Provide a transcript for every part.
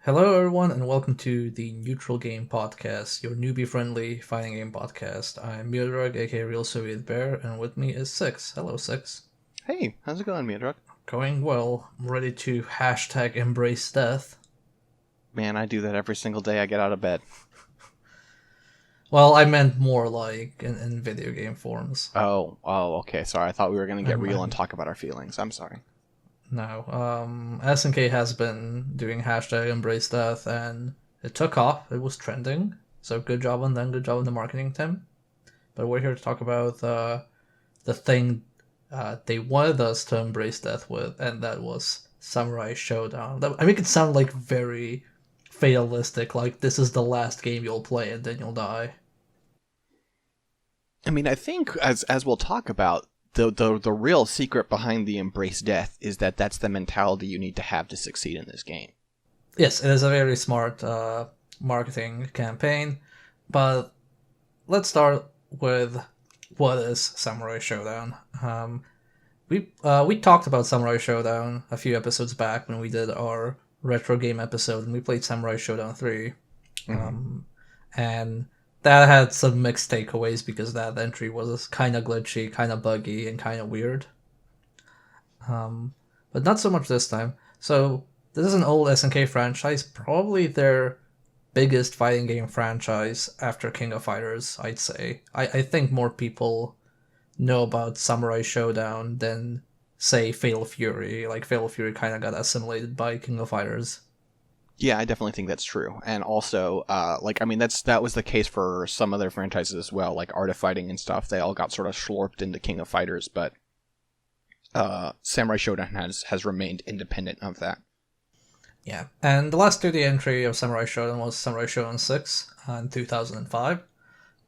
Hello, everyone, and welcome to the Neutral Game Podcast, your newbie-friendly fighting game podcast. I'm Miodrag, aka Real Soviet Bear, and with me is Six. Hello, Six. Hey, how's it going, Miodrag? Going well. I'm ready to hashtag embrace death. Man, I do that every single day I get out of bed. Well, I meant more like in video game forms. Oh, okay. Sorry, I thought we were going to get real I'm- and talk about our feelings. I'm sorry. No, SNK has been doing hashtag embrace death, and it took off. It was trending, so good job on them, good job on the marketing team. But we're here to talk about the thing they wanted us to embrace death with, and that was Samurai Shodown. I make it sound like very fatalistic, like this is the last game you'll play and then you'll die. I mean, I think, as we'll talk about, the real secret behind the embrace death is that that's the mentality you need to have to succeed in this game. Yes, it is a very smart marketing campaign, but let's start with what is Samurai Shodown. We talked about Samurai Shodown a few episodes back when we did our retro game episode, and we played Samurai Shodown 3. And that had some mixed takeaways because that entry was kind of glitchy, kind of buggy, and kind of weird. But not so much this time. So this is an old SNK franchise, probably their biggest fighting game franchise after King of Fighters, I'd say. I think more people know about Samurai Shodown than, say, Fatal Fury. Like, Fatal Fury kind of got assimilated by King of Fighters. Yeah, I definitely think that's true. And also, that was the case for some other franchises as well, like Art of Fighting and stuff. They all got sort of slurped into King of Fighters, but Samurai Shodown has remained independent of that. Yeah, and the last 2D entry of Samurai Shodown was Samurai Shodown 6 in 2005.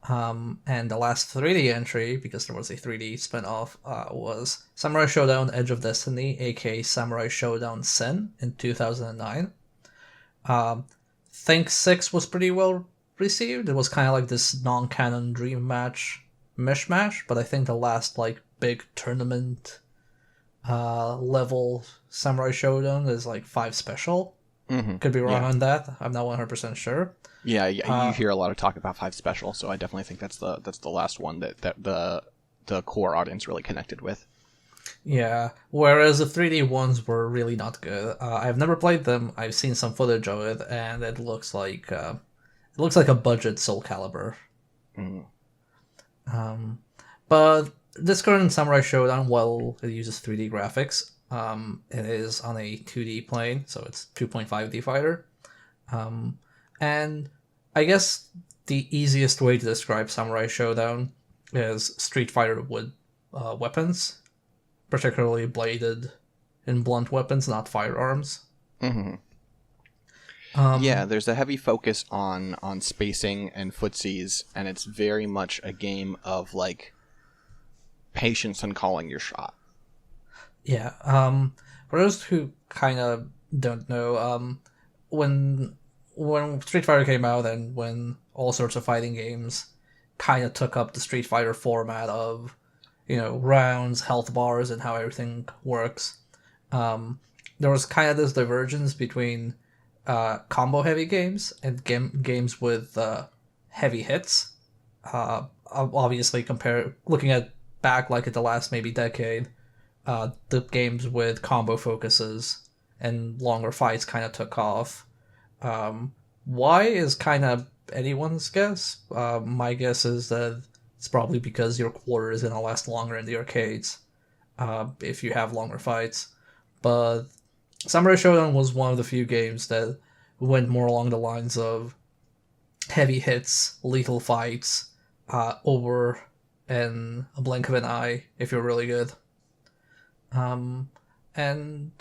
And the last 3D entry, because there was a 3D spin-off, was Samurai Shodown Edge of Destiny, aka Samurai Shodown Sen, in 2009. Think 6 was pretty well received. It was kind of like this non-canon dream match mishmash, but I think the last like big tournament level Samurai Shodown is like 5 special. Mm-hmm. Could be wrong Yeah. on that. I'm not 100% sure. Yeah, you hear a lot of talk about 5 special, so I definitely think that's the last one that the core audience really connected with. Yeah, whereas the 3D ones were really not good. I've never played them. I've seen some footage of it, and it looks like a budget Soul Calibur. Mm. But this current Samurai Shodown, while it uses 3D graphics, it is on a 2D plane, so it's 2.5D fighter. And I guess the easiest way to describe Samurai Shodown is Street Fighter with weapons, particularly bladed and blunt weapons, not firearms. Mm-hmm. Yeah, there's a heavy focus on spacing and footsies, and it's very much a game of like patience and calling your shot. Yeah. For those who kind of don't know, when Street Fighter came out and when all sorts of fighting games kind of took up the Street Fighter format of, rounds, health bars, and how everything works, there was kind of this divergence between combo-heavy games and games with heavy hits. Obviously, looking at back like at the last maybe decade, the games with combo focuses and longer fights kind of took off. Why is kind of anyone's guess. My guess is that it's probably because your quarter is going to last longer in the arcades if you have longer fights. But Samurai Shodown was one of the few games that went more along the lines of heavy hits, lethal fights, over in a blink of an eye if you're really good. And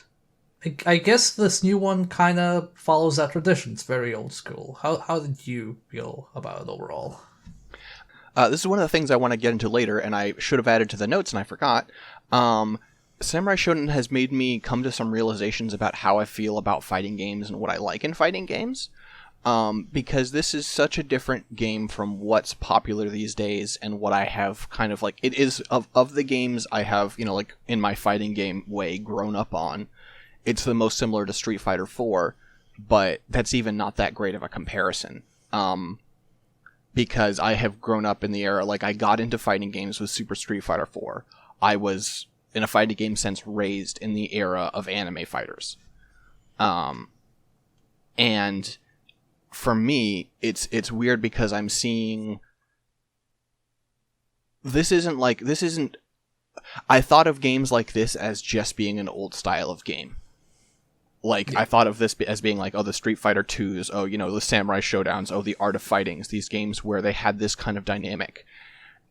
I guess this new one kind of follows that tradition. It's very old school. How did you feel about it overall? This is one of the things I want to get into later, and I should have added to the notes, and I forgot. Samurai Shodown has made me come to some realizations about how I feel about fighting games and what I like in fighting games. Because this is such a different game from what's popular these days and what I have kind of like, it is of the games I have, like in my fighting game way grown up on, it's the most similar to Street Fighter 4. but that's even not that great of a comparison. Because I have grown up in the era, like I got into fighting games with Super Street Fighter 4. I was, in a fighting game sense, raised in the era of anime fighters. And for me, it's weird because I'm seeing... This isn't... I thought of games like this as just being an old style of game. Like, yeah. I thought of this as being like, oh, the Street Fighter 2s, oh, you know, the Samurai Showdowns, oh, the Art of Fightings, these games where they had this kind of dynamic.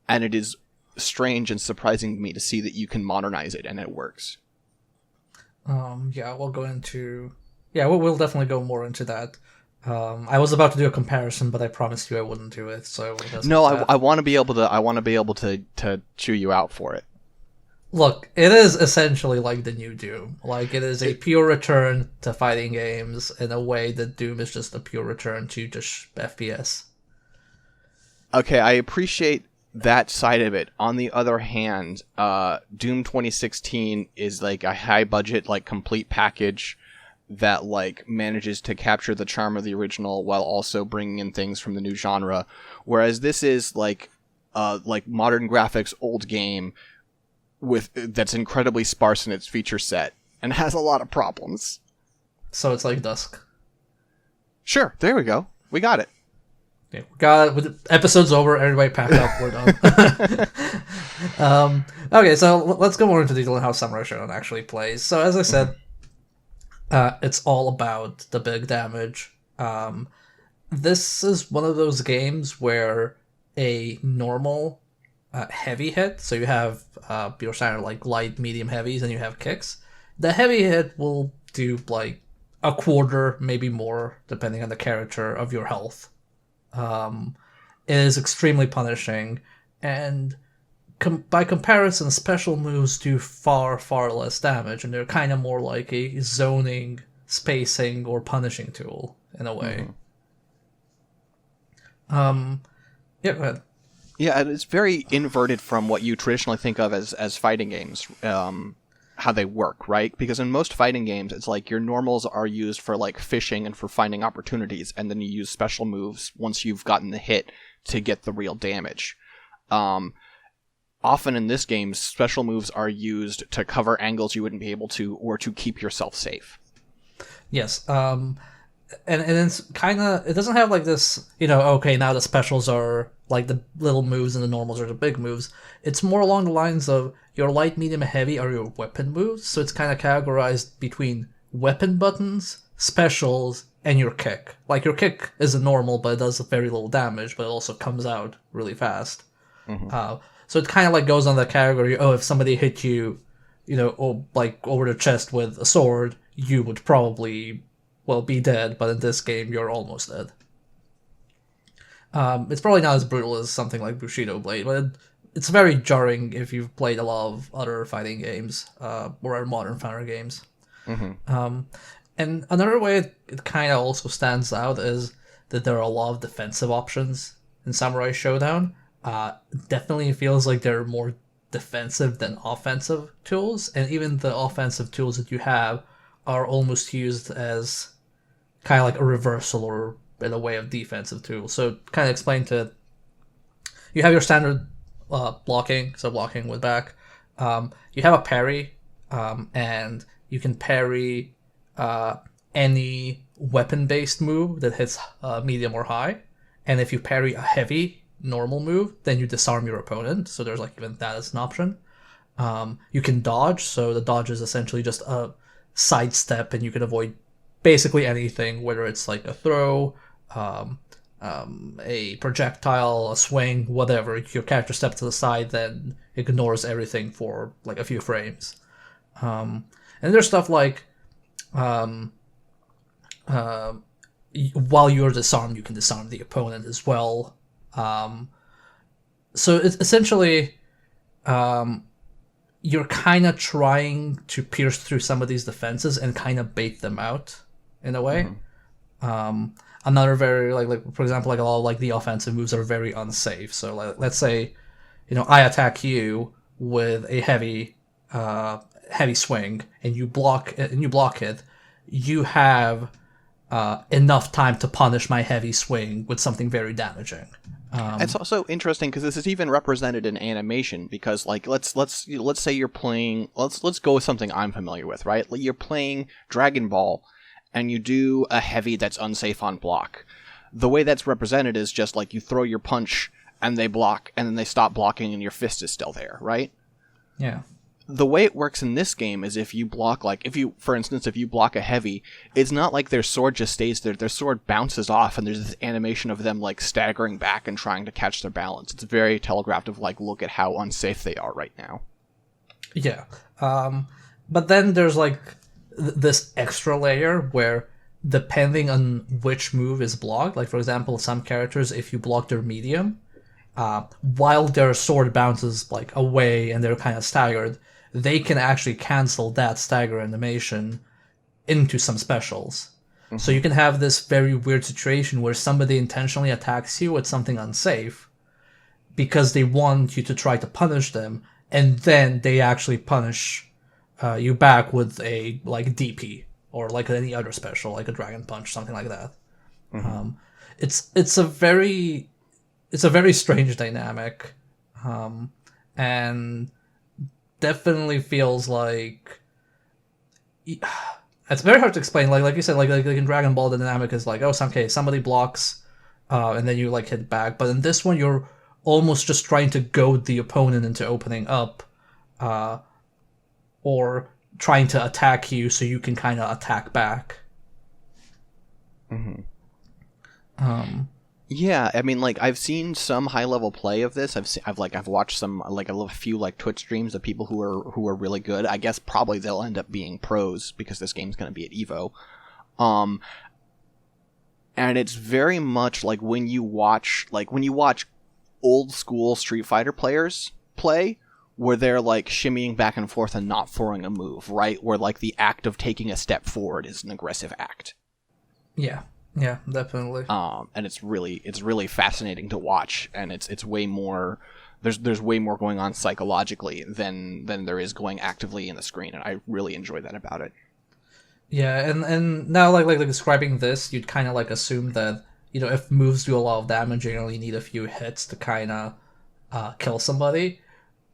And it is strange and surprising to me to see that you can modernize it and it works. Yeah, we'll go into... Yeah, we'll definitely go more into that. I was about to do a comparison, but I promised you I wouldn't do it, so... No, I want to be able to chew you out for it. Look, it is essentially like the new Doom. Like, it is a pure return to fighting games in a way that Doom is just a pure return to just FPS. Okay, I appreciate that side of it. On the other hand, Doom 2016 is like a high-budget, like, complete package that, like, manages to capture the charm of the original while also bringing in things from the new genre. Whereas this is, like modern graphics, old game... that's incredibly sparse in its feature set and has a lot of problems. So it's like Dusk. Sure, there we go. We got it. Yeah, we got it. With the episode's over, everybody pack up, we're done. Okay, so let's go more into detail on how Samurai Shodown actually plays. So as I said, it's all about the big damage. This is one of those games where a normal heavy hit, so you have your standard like light, medium, heavies, and you have kicks. The heavy hit will do like a quarter, maybe more, depending on the character, of your health. It is extremely punishing, and by comparison, special moves do far, far less damage, and they're kind of more like a zoning, spacing, or punishing tool, in a way. Yeah, go ahead. Yeah, it's very inverted from what you traditionally think of as fighting games, how they work, right? Because in most fighting games, it's like your normals are used for like fishing and for finding opportunities, and then you use special moves once you've gotten the hit to get the real damage. Often in this game, special moves are used to cover angles you wouldn't be able to, or to keep yourself safe. Yes, and it's kind of, it doesn't have like this, you know, okay, now the specials are like the little moves and the normals are the big moves. It's more along the lines of your light, medium, and heavy are your weapon moves, so it's kind of categorized between weapon buttons, specials, and your kick. Like, your kick is a normal, but it does very little damage, but it also comes out really fast. So it kind of like goes on the category, oh, if somebody hit you, you know, like over the chest with a sword, you would probably, well, be dead, but in this game, you're almost dead. It's probably not as brutal as something like Bushido Blade, but it's very jarring if you've played a lot of other fighting games, or modern fighter games. And another way it kind of also stands out is that there are a lot of defensive options in Samurai Shodown. Definitely feels like there are more defensive than offensive tools, and even the offensive tools that you have are almost used as kind of like a reversal or in a way of defensive tools. So kind of explain to... You have your standard blocking, so blocking with back. You have a parry, and you can parry any weapon-based move that hits medium or high. And if you parry a heavy normal move, then you disarm your opponent. So there's like even that as an option. You can dodge, so the dodge is essentially just a sidestep, and you can avoid basically anything, whether it's like a throw, a projectile, a swing, whatever. Your character steps to the side, then ignores everything for like a few frames. And there's stuff like while you're disarmed, you can disarm the opponent as well. So it's essentially you're kind of trying to pierce through some of these defenses and kind of bait them out in a way. Another very like for example, like a lot of like the offensive moves are very unsafe. So like, let's say, you know, I attack you with a heavy swing, and you block it. You have enough time to punish my heavy swing with something very damaging. It's also interesting because this is even represented in animation. Because like let's say you're playing. Let's go with something I'm familiar with, right? You're playing Dragon Ball, and you do a heavy that's unsafe on block. The way that's represented is just like you throw your punch and they block, and then they stop blocking, and your fist is still there, right? Yeah. The way it works in this game is if you block, for instance, if you block a heavy, it's not like their sword just stays there. Their sword bounces off, and there's this animation of them, like, staggering back and trying to catch their balance. It's very telegraphed of, like, look at how unsafe they are right now. Yeah. But then there's, like, this extra layer where, depending on which move is blocked, like, for example, some characters, if you block their medium, while their sword bounces, like, away and they're kind of staggered, they can actually cancel that stagger animation into some specials. Mm-hmm. So you can have this very weird situation where somebody intentionally attacks you with something unsafe because they want you to try to punish them, and then they actually punish you back with a, like, DP, or like any other special, like a Dragon Punch, something like that. Mm-hmm. It's a very strange dynamic, and definitely feels like it's very hard to explain. Like you said, like in Dragon Ball, the dynamic is like, somebody blocks, and then you like hit back. But in this one, you're almost just trying to goad the opponent into opening up, or trying to attack you so you can kind of attack back. Mm-hmm. Yeah, I mean, like, I've seen some high-level play of this. I've watched some, like, a few, like, Twitch streams of people who are really good. I guess probably they'll end up being pros because this game's going to be at EVO. And it's very much like when you watch old-school Street Fighter players play, where they're, like, shimmying back and forth and not throwing a move, right? Where, like, the act of taking a step forward is an aggressive act. Yeah. Yeah, definitely. And it's really fascinating to watch, and it's way more. There's way more going on psychologically than there is going actively in the screen, and I really enjoy that about it. Yeah, and now like describing this, you'd kind of like assume that, you know, if moves do a lot of damage, you only need a few hits to kind of kill somebody.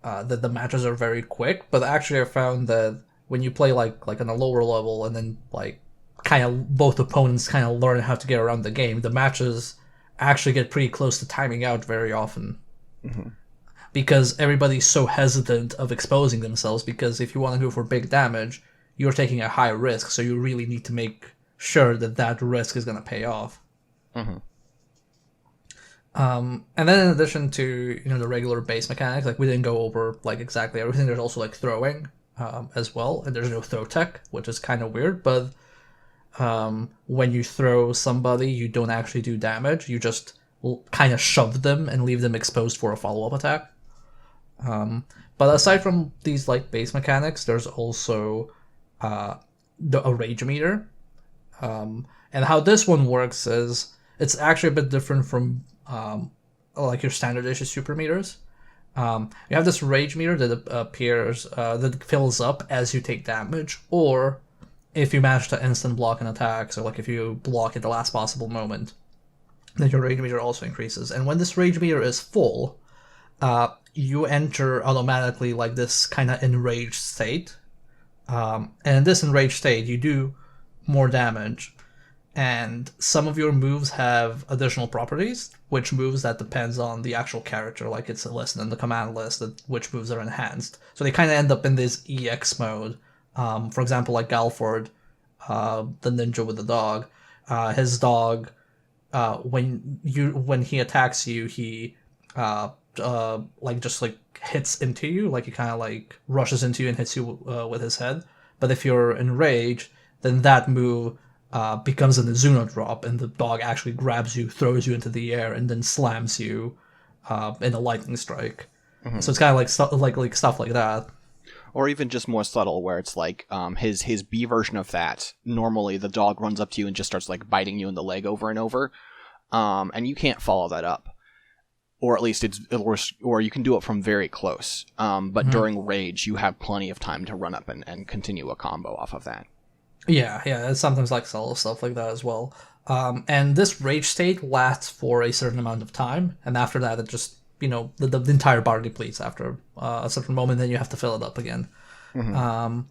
That the matches are very quick, but actually I found that when you play like on a lower level, and then like kind of both opponents kind of learn how to get around the game, the matches actually get pretty close to timing out very often. Mm-hmm. Because everybody's so hesitant of exposing themselves, because if you want to go for big damage, you're taking a high risk, so you really need to make sure that risk is going to pay off. Mm-hmm. And then in addition to, you know, the regular base mechanics, like we didn't go over like exactly everything, there's also like throwing as well, and there's no throw tech, which is kind of weird, but when you throw somebody, you don't actually do damage. You just kind of shove them and leave them exposed for a follow-up attack. But aside from these like base mechanics, there's also a rage meter. And how this one works is it's actually a bit different from like your standard issue super meters. You have this rage meter that appears that fills up as you take damage, or if you manage to instant block an attack, so like if you block at the last possible moment, then your rage meter also increases. And when this rage meter is full, you enter automatically like this kind of enraged state. And in this enraged state, you do more damage. And some of your moves have additional properties, which moves that depends on the actual character, like it's listed in the command list that which moves are enhanced. So they kind of end up in this EX mode. For example, like Galford, the ninja with the dog, his dog, when he attacks you, he like just like hits into you, like he kind of like rushes into you and hits you with his head. But if you're enraged, then that move becomes an Izuna drop, and the dog actually grabs you, throws you into the air, and then slams you in a lightning strike. Mm-hmm. So it's kind of like stuff like that. Or even just more subtle, where it's like his B version of that. Normally, the dog runs up to you and just starts like biting you in the leg over and over, and you can't follow that up, or at least or you can do it from very close. But mm-hmm. during rage, you have plenty of time to run up and continue a combo off of that. Yeah, it's sometimes like solo stuff like that as well. And this rage state lasts for a certain amount of time, and after that, it just the entire bar depletes after a certain moment. Then you have to fill it up again. Um,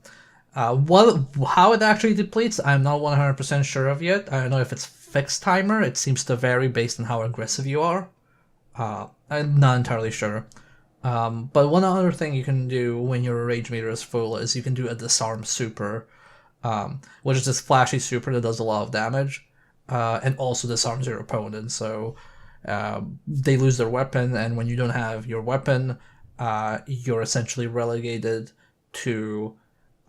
what how it actually depletes, I'm not 100% sure of yet. I don't know if it's fixed timer. It seems to vary based on how aggressive you are. I'm not entirely sure. But one other thing you can do when your rage meter is full is you can do a disarm super, which is this flashy super that does a lot of damage, and also disarms your opponent. So they lose their weapon, and when you don't have your weapon, you're essentially relegated to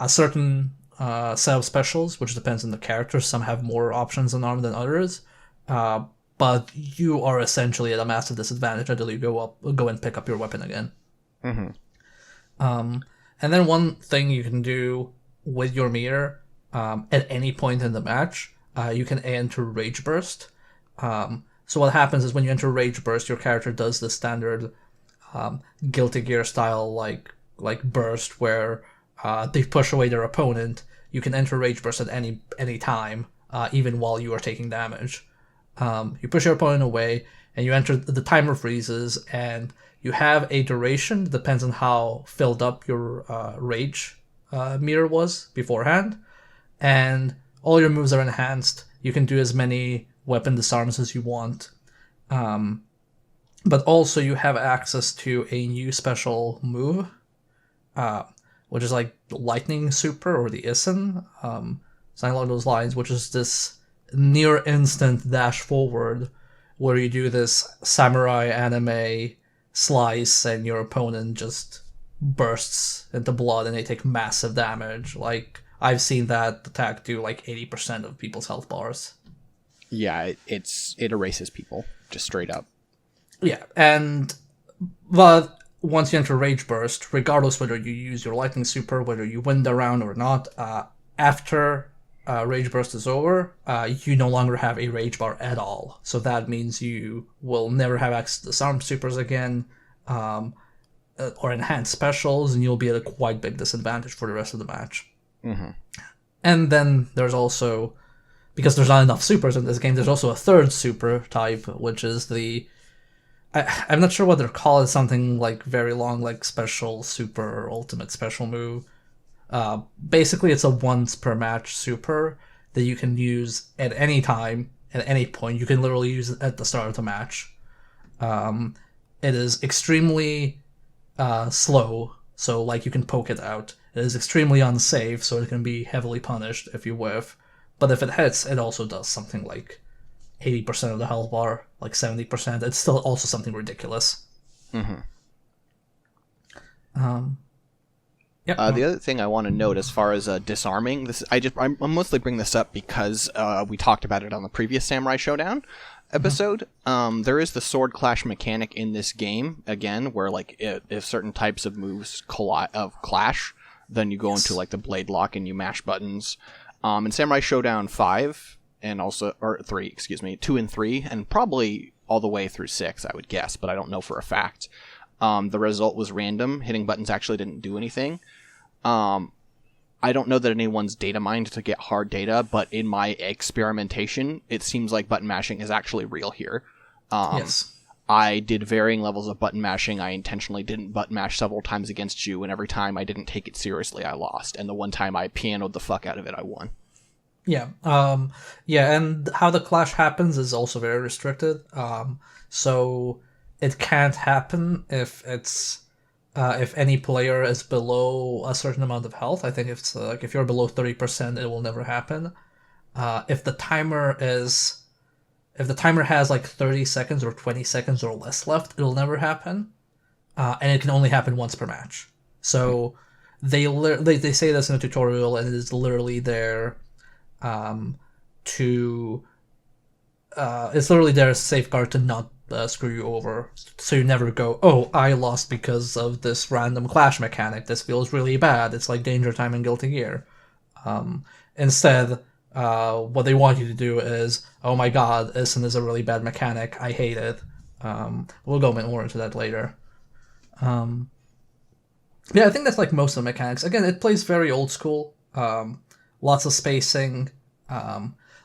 a certain set of specials, which depends on the character. Some have more options in arm than others, but you are essentially at a massive disadvantage until you go and pick up your weapon again. And then one thing you can do with your meter, at any point in the match, you can enter Rage Burst. So what happens is when you enter Rage Burst, your character does the standard Guilty Gear style like burst where they push away their opponent. You can enter Rage Burst at any time, even while you are taking damage. You push your opponent away, and you enter. The timer freezes, and you have a duration. Depends on how filled up your rage meter was beforehand, and all your moves are enhanced. You can do as many weapon disarms as you want, but also you have access to a new special move, which is like Lightning Super or the Isen, something along those lines, which is this near instant dash forward where you do this samurai anime slice and your opponent just bursts into blood and they take massive damage. Like, I've seen that attack do like 80% of people's health bars. Yeah, it erases people, just straight up. Yeah, but once you enter Rage Burst, regardless whether you use your Lightning Super, whether you win the round or not, after Rage Burst is over, you no longer have a Rage Bar at all. So that means you will never have access to Disarm Supers again, or Enhanced Specials, and you'll be at a quite big disadvantage for the rest of the match. And then there's also, because there's not enough supers in this game, there's also a third super type, which is the... I'm not sure what they're called. It's something like very long, like special super or ultimate special move. Basically, it's a once per match super that you can use at any time, at any point. You can literally use it at the start of the match. It is extremely slow, so like you can poke it out. It is extremely unsafe, so it can be heavily punished if you whiff. But if it hits, it also does something like 80% of the health bar, like 70%. It's still also something ridiculous. The other thing I want to note as far as disarming, I'm mostly bring this up because we talked about it on the previous Samurai Shodown episode. There is the sword clash mechanic in this game again, where like if certain types of moves clash, then you go into like the blade lock and you mash buttons. In Samurai Shodown 5 and also 3, 2 and 3, and probably all the way through 6, I would guess, but I don't know for a fact. The result was random. Hitting buttons actually didn't do anything. I don't know that anyone's data mined to get hard data, but in my experimentation, it seems like button mashing is actually real here. Yes. I did varying levels of button mashing. I intentionally didn't button mash several times against you, and every time I didn't take it seriously, I lost. And the one time I pianoed the fuck out of it, I won. Yeah. And how the clash happens is also very restricted. So it can't happen if it's if any player is below a certain amount of health. I think if it's if you're below 30%, it will never happen. If the timer has like 30 seconds or 20 seconds or less left, it'll never happen. And it can only happen once per match. So they say this in a tutorial, and it is literally there it's literally there as a safeguard to not screw you over, so you never go, oh, I lost because of this random clash mechanic, this feels really bad, it's like Danger Time in Guilty Gear. Instead, what they want you to do is, oh my god, Isen is a really bad mechanic, I hate it. We'll go more into that later. Yeah, I think that's like most of the mechanics. Again, it plays very old school. lots of spacing,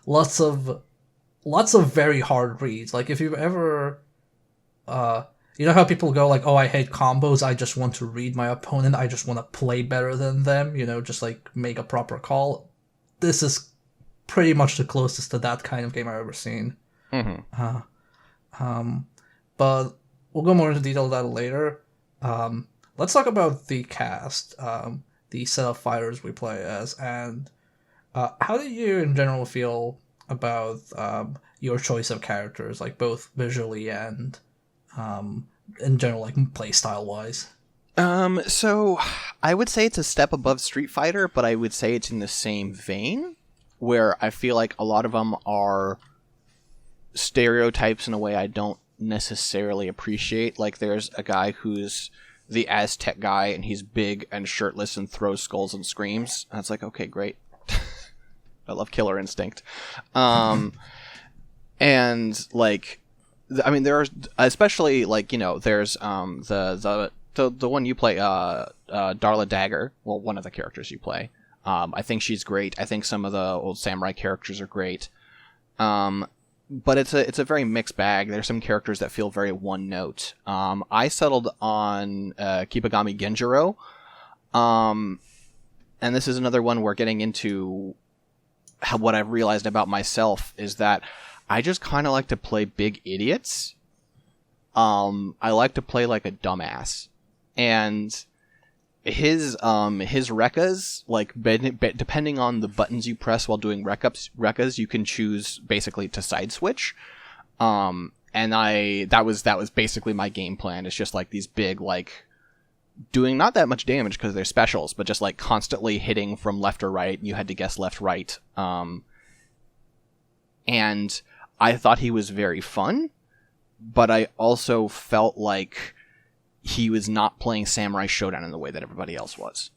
lots of very hard reads. Like if you've ever, you know how people go like, "Oh, I hate combos. I just want to read my opponent. I just want to play better than them." Just like make a proper call. This is pretty much the closest to that kind of game I've ever seen. Mm-hmm. But we'll go more into detail of that later. Let's talk about the cast, the set of fighters we play as, and how do you in general feel about your choice of characters, like both visually and in general, like playstyle wise? So I would say it's a step above Street Fighter, but I would say it's in the same vein, where I feel like a lot of them are stereotypes in a way I don't necessarily appreciate. Like there's a guy who's the Aztec guy, and he's big and shirtless and throws skulls and screams. And it's like, okay, great. I love Killer Instinct. And like, I mean, there are especially like there's the one you play, Darla Dagger. Well, one of the characters you play. I think she's great. I think some of the old samurai characters are great. But it's a very mixed bag. There's some characters that feel very one note. I settled on Kibagami Genjiro. And this is another one where getting into what I've realized about myself is that I just kind of like to play big idiots. I like to play like a dumbass. And his rekkas, like depending on the buttons you press while doing rekkas, you can choose basically to side switch. And that was basically my game plan. It's just like these big, like doing not that much damage because they're specials, but just like constantly hitting from left or right. You had to guess left, right. And I thought he was very fun, but I also felt like he was not playing Samurai Shodown in the way that everybody else was.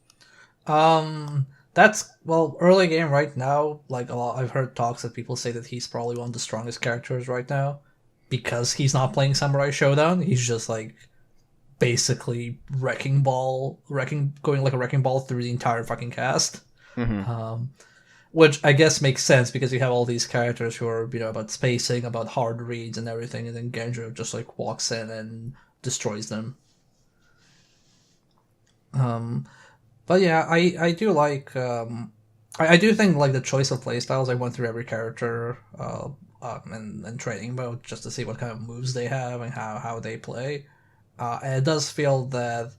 That's early game right now. Like a lot, I've heard talks that people say that he's probably one of the strongest characters right now because he's not playing Samurai Shodown. He's just like basically going like a wrecking ball through the entire fucking cast. Mm-hmm. Which I guess makes sense because you have all these characters who are about spacing, about hard reads and everything, and then Genjo just like walks in and destroys them. But yeah, I do like I do think like the choice of playstyles. I went through every character and training mode just to see what kind of moves they have and how they play. And it does feel that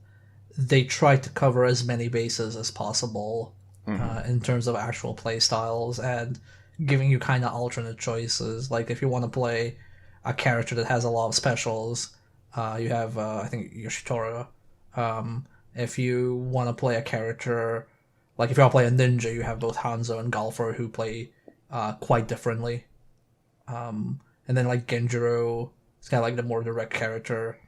they try to cover as many bases as possible in terms of actual playstyles and giving you kind of alternate choices. Like if you want to play a character that has a lot of specials, you have I think Yoshitora. If you want to play a character, like if you want to play a ninja, you have both Hanzo and Galfer who play quite differently. And then like Genjiro, it's kind of like the more direct character.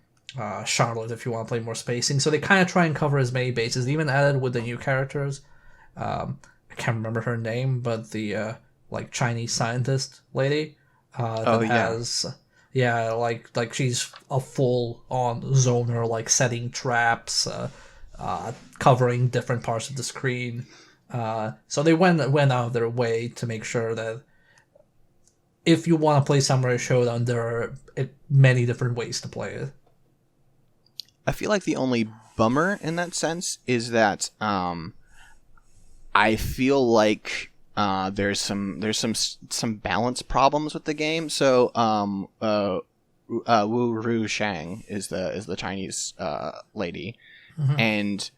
Charlotte, if you want to play more spacing. So they kind of try and cover as many bases. They even added with the new characters. I can't remember her name, but the like Chinese scientist lady has like she's a full on zoner, like setting traps, covering different parts of the screen. So they went out of their way to make sure that if you want to play Samurai Shodown, there are many different ways to play it. I feel like the only bummer in that sense is that I feel like there's some balance problems with the game. So Wu Ru Shang is the Chinese lady, and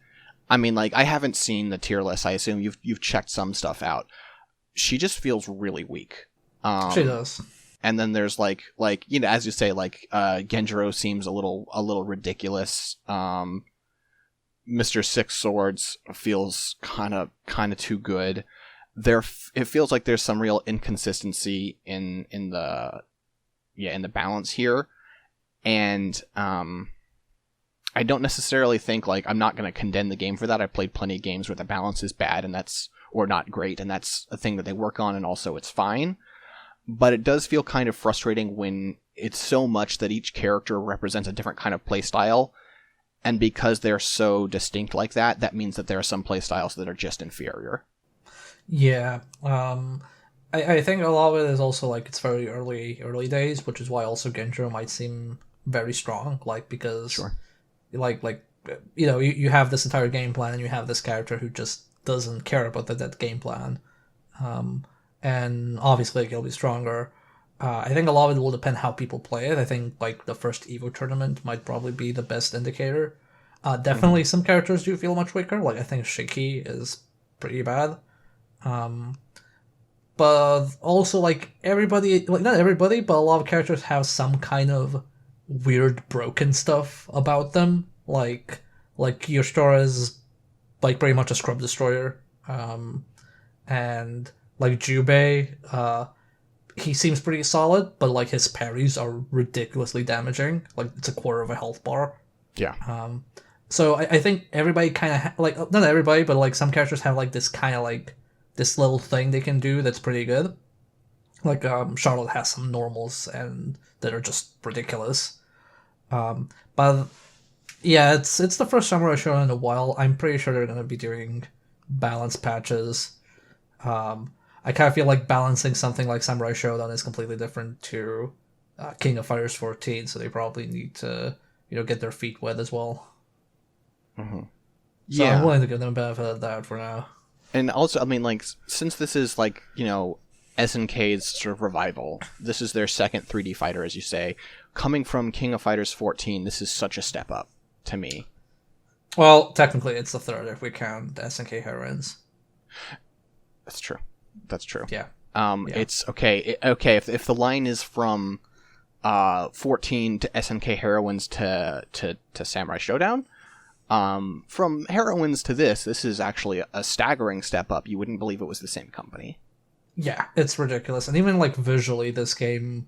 I mean, like, I haven't seen the tier list. I assume you've checked some stuff out. She just feels really weak. She does. And then there's like as you say, like Genjiro seems a little ridiculous. Mr. Six Swords feels kind of too good. It feels like there's some real inconsistency in the balance here, and I don't necessarily think, like, I'm not going to condemn the game for that. I've played plenty of games where the balance is bad or not great, and that's a thing that they work on, and also it's fine. But it does feel kind of frustrating when it's so much that each character represents a different kind of playstyle, and because they're so distinct like that, that means that there are some playstyles that are just inferior. Yeah. I think a lot of it is also like it's very early days, which is why also Genjo might seem very strong, like because Sure. like you have this entire game plan and you have this character who just doesn't care about that game plan, and obviously like, he'll be stronger. I think a lot of it will depend how people play it. I think like the first Evo tournament might probably be the best indicator. Hmm. Definitely some characters do feel much weaker. Like I think Shiki is pretty bad. But also like everybody, like not everybody, but a lot of characters have some kind of weird broken stuff about them. Like Yoshitora is like pretty much a scrub destroyer, and like Jubei, he seems pretty solid, but like his parries are ridiculously damaging. Like it's a quarter of a health bar. Yeah. So I think everybody kind of like not everybody, but like some characters have like this kind of like this little thing they can do that's pretty good. Like Charlotte has some normals and that are just ridiculous. But yeah, it's the first Samurai Shodown in a while. I'm pretty sure they're gonna be doing balance patches. I kind of feel like balancing something like Samurai Shodown is completely different to King of Fighters 14, so they probably need to get their feet wet as well. Hmm. So I'm Yeah. willing to give them a benefit of the doubt for now. And also, I mean, like, since this is like, SNK's sort of revival, this is their second 3D fighter, as you say. Coming from King of Fighters 14, this is such a step up to me. Well, technically, it's the third if we count the SNK heroines. That's true. That's true. Yeah, yeah, It's okay. Okay, if the line is from 14 to SNK heroines to Samurai Showdown, from heroines to this is actually a staggering step up. You wouldn't believe it was the same company. yeah. It's ridiculous, and even like visually, this game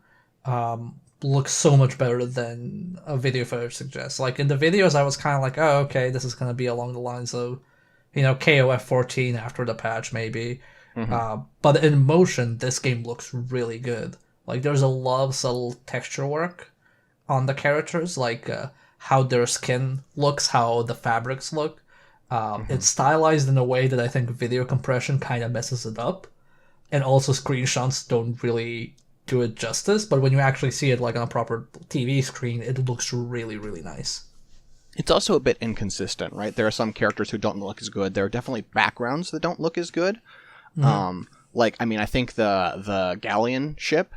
looks so much better than a video footage suggests. Like in the videos, I was kind of like, oh, okay, this is gonna be along the lines of, KOF 14 after the patch maybe. Hmm. But in motion, this game looks really good. Like there's a lot of subtle texture work on the characters, like how their skin looks, how the fabrics look. Hmm. It's stylized in a way that I think video compression kind of messes it up, and also screenshots don't really do it justice. But when you actually see it like on a proper TV screen, it looks really, really nice. It's also a bit inconsistent, right? There are some characters who don't look as good. There are definitely backgrounds that don't look as good. Mm-hmm. Like, I mean, I think the Galleon ship,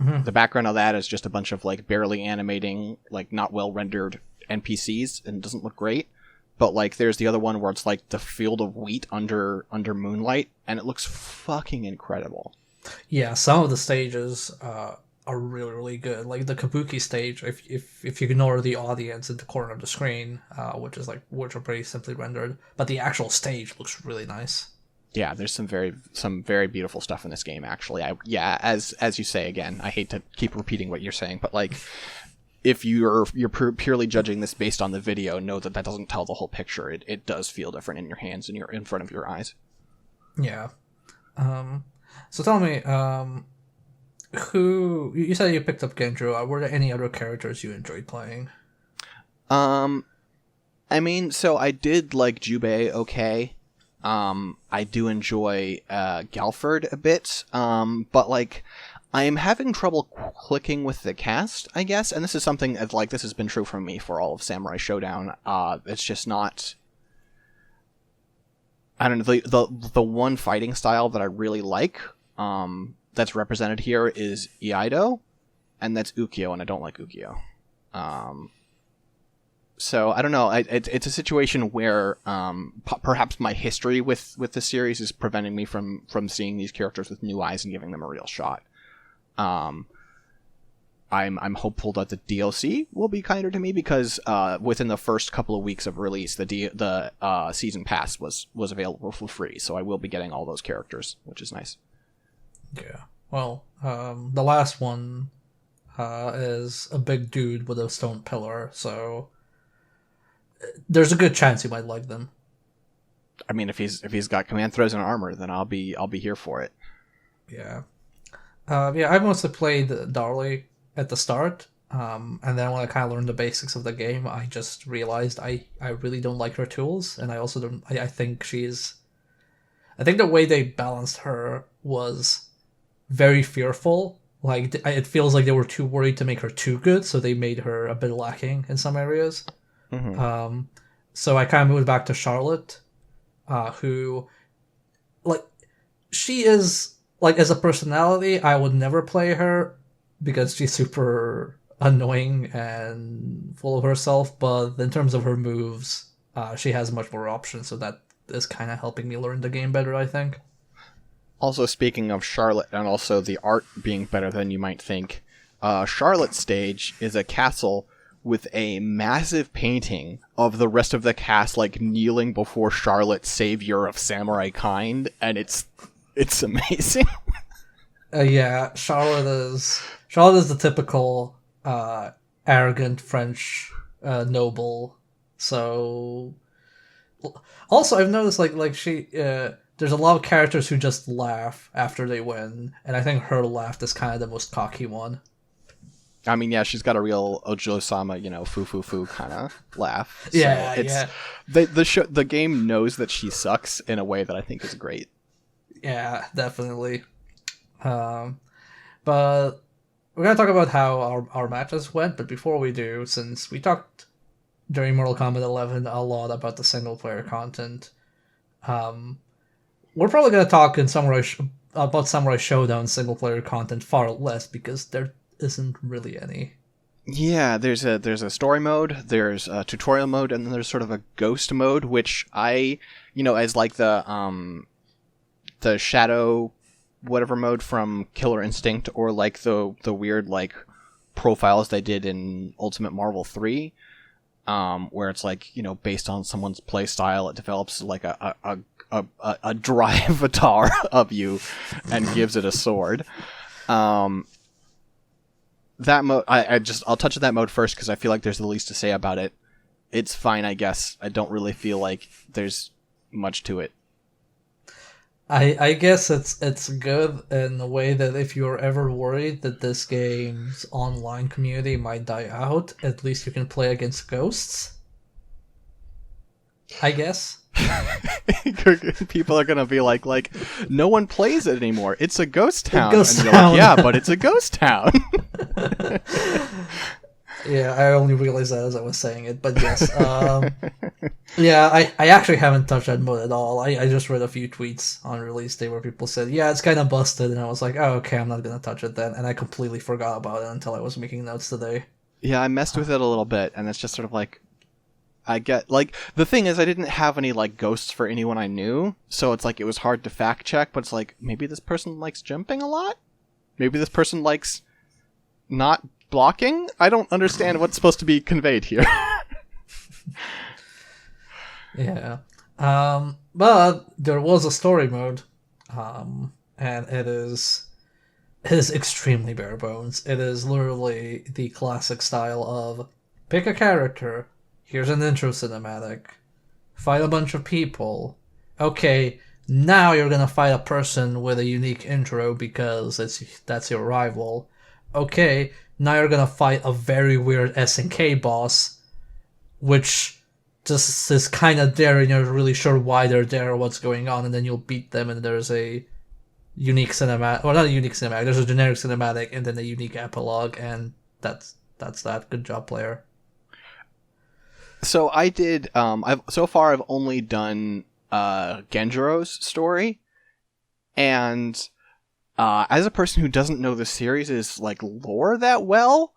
Mm-hmm. the background of that is just a bunch of like barely animating, like not well rendered NPCs, and doesn't look great. But like, there's the other one where it's like the field of wheat under moonlight, and it looks fucking incredible. Yeah, some of the stages are really, really good. Like the Kabuki stage, if you ignore the audience in the corner of the screen, which are pretty simply rendered, but the actual stage looks really nice. Yeah, there's some very beautiful stuff in this game. Actually, as you say again, I hate to keep repeating what you're saying, but like, if you're purely judging this based on the video, know that doesn't tell the whole picture. It does feel different in your hands and in front of your eyes. Yeah. So tell me, who you said you picked up Genjo? Were there any other characters you enjoyed playing? Um, I mean, so I did like Jubei, okay. I do enjoy Galford a bit, but like I am having trouble clicking with the cast, I guess, and this is something that, like, this has been true for me for all of Samurai Showdown. It's just not. I don't know, the one fighting style that I really like, that's represented here is Iaido, and that's Ukyo, and I don't like Ukyo. Um, so I don't know. It's a situation where perhaps my history with the series is preventing me from seeing these characters with new eyes and giving them a real shot. Um, I'm hopeful that the DLC will be kinder to me because within the first couple of weeks of release, the season pass was available for free, so I will be getting all those characters, which is nice. Yeah. Well, the last one is a big dude with a stone pillar, so there's a good chance you might like them. I mean, if he's got command throws and armor, then I'll be here for it. Yeah. Yeah, I mostly played Darley at the start, and then when I kind of learned the basics of the game, I just realized I really don't like her tools, and I also don't. I think she's I think the way they balanced her was very fearful. Like, it feels like they were too worried to make her too good, so they made her a bit lacking in some areas. So I kind of moved back to Charlotte, who, like, she is, like, as a personality, I would never play her because she's super annoying and full of herself, but in terms of her moves, she has much more options, so that is kind of helping me learn the game better, I think. Also, speaking of Charlotte, and also the art being better than you might think, Charlotte's stage is a castle with a massive painting of the rest of the cast, like, kneeling before Charlotte, savior of samurai kind, and it's amazing. Yeah, Charlotte is the typical arrogant French noble. So, also I've noticed like she there's a lot of characters who just laugh after they win, and I think her laugh is kind of the most cocky one. I mean, yeah, she's got a real Ojo-sama, foo foo foo kind of laugh. So Yeah, it's, yeah. The game knows that she sucks in a way that I think is great. Yeah, definitely. But we're gonna talk about how our matches went. But before we do, since we talked during Mortal Kombat 11 a lot about the single player content, we're probably gonna talk in about Samurai Shodown single player content far less because there isn't really any. Yeah, there's a story mode, there's a tutorial mode, and then there's sort of a ghost mode, which I, as like the shadow whatever mode from Killer Instinct, or like the weird like profiles they did in Ultimate Marvel 3, where it's like, based on someone's play style, it develops like a dry avatar of you and gives it a sword. That mode, I'll touch on that mode first because I feel like there's the least to say about it. It's fine, I guess. I don't really feel like there's much to it. I guess it's good in the way that if you're ever worried that this game's online community might die out, at least you can play against ghosts. I guess. People are gonna be like, no one plays it anymore. It's a ghost town. Ghost and you're town. like, yeah, but it's a ghost town. Yeah, I only realized that as I was saying it, but yes. Yeah, I actually haven't touched that mode at all. I just read a few tweets on release day where people said, yeah, it's kind of busted, and I was like, oh, okay, I'm not gonna touch it then, and I completely forgot about it until I was making notes today. Yeah, I messed with it a little bit, and it's just sort of like, I get, like, the thing is I didn't have any, like, ghosts for anyone I knew, so it's like, it was hard to fact check, but it's like, maybe this person likes jumping a lot? Maybe this person likes not blocking? I don't understand what's supposed to be conveyed here. Yeah. But there was a story mode, and it is extremely bare bones. It is literally the classic style of pick a character, here's an intro cinematic, fight a bunch of people. Okay, now you're gonna fight a person with a unique intro because that's your rival. Okay, now you're gonna fight a very weird SNK boss, which just is kind of there and you're really sure why they're there or what's going on, and then you'll beat them and there's a unique cinematic, or not a unique cinematic, there's a generic cinematic and then a unique epilogue, and that's that. Good job, player. So I did, I've only done Genjiro's story, and as a person who doesn't know the series' like lore that well,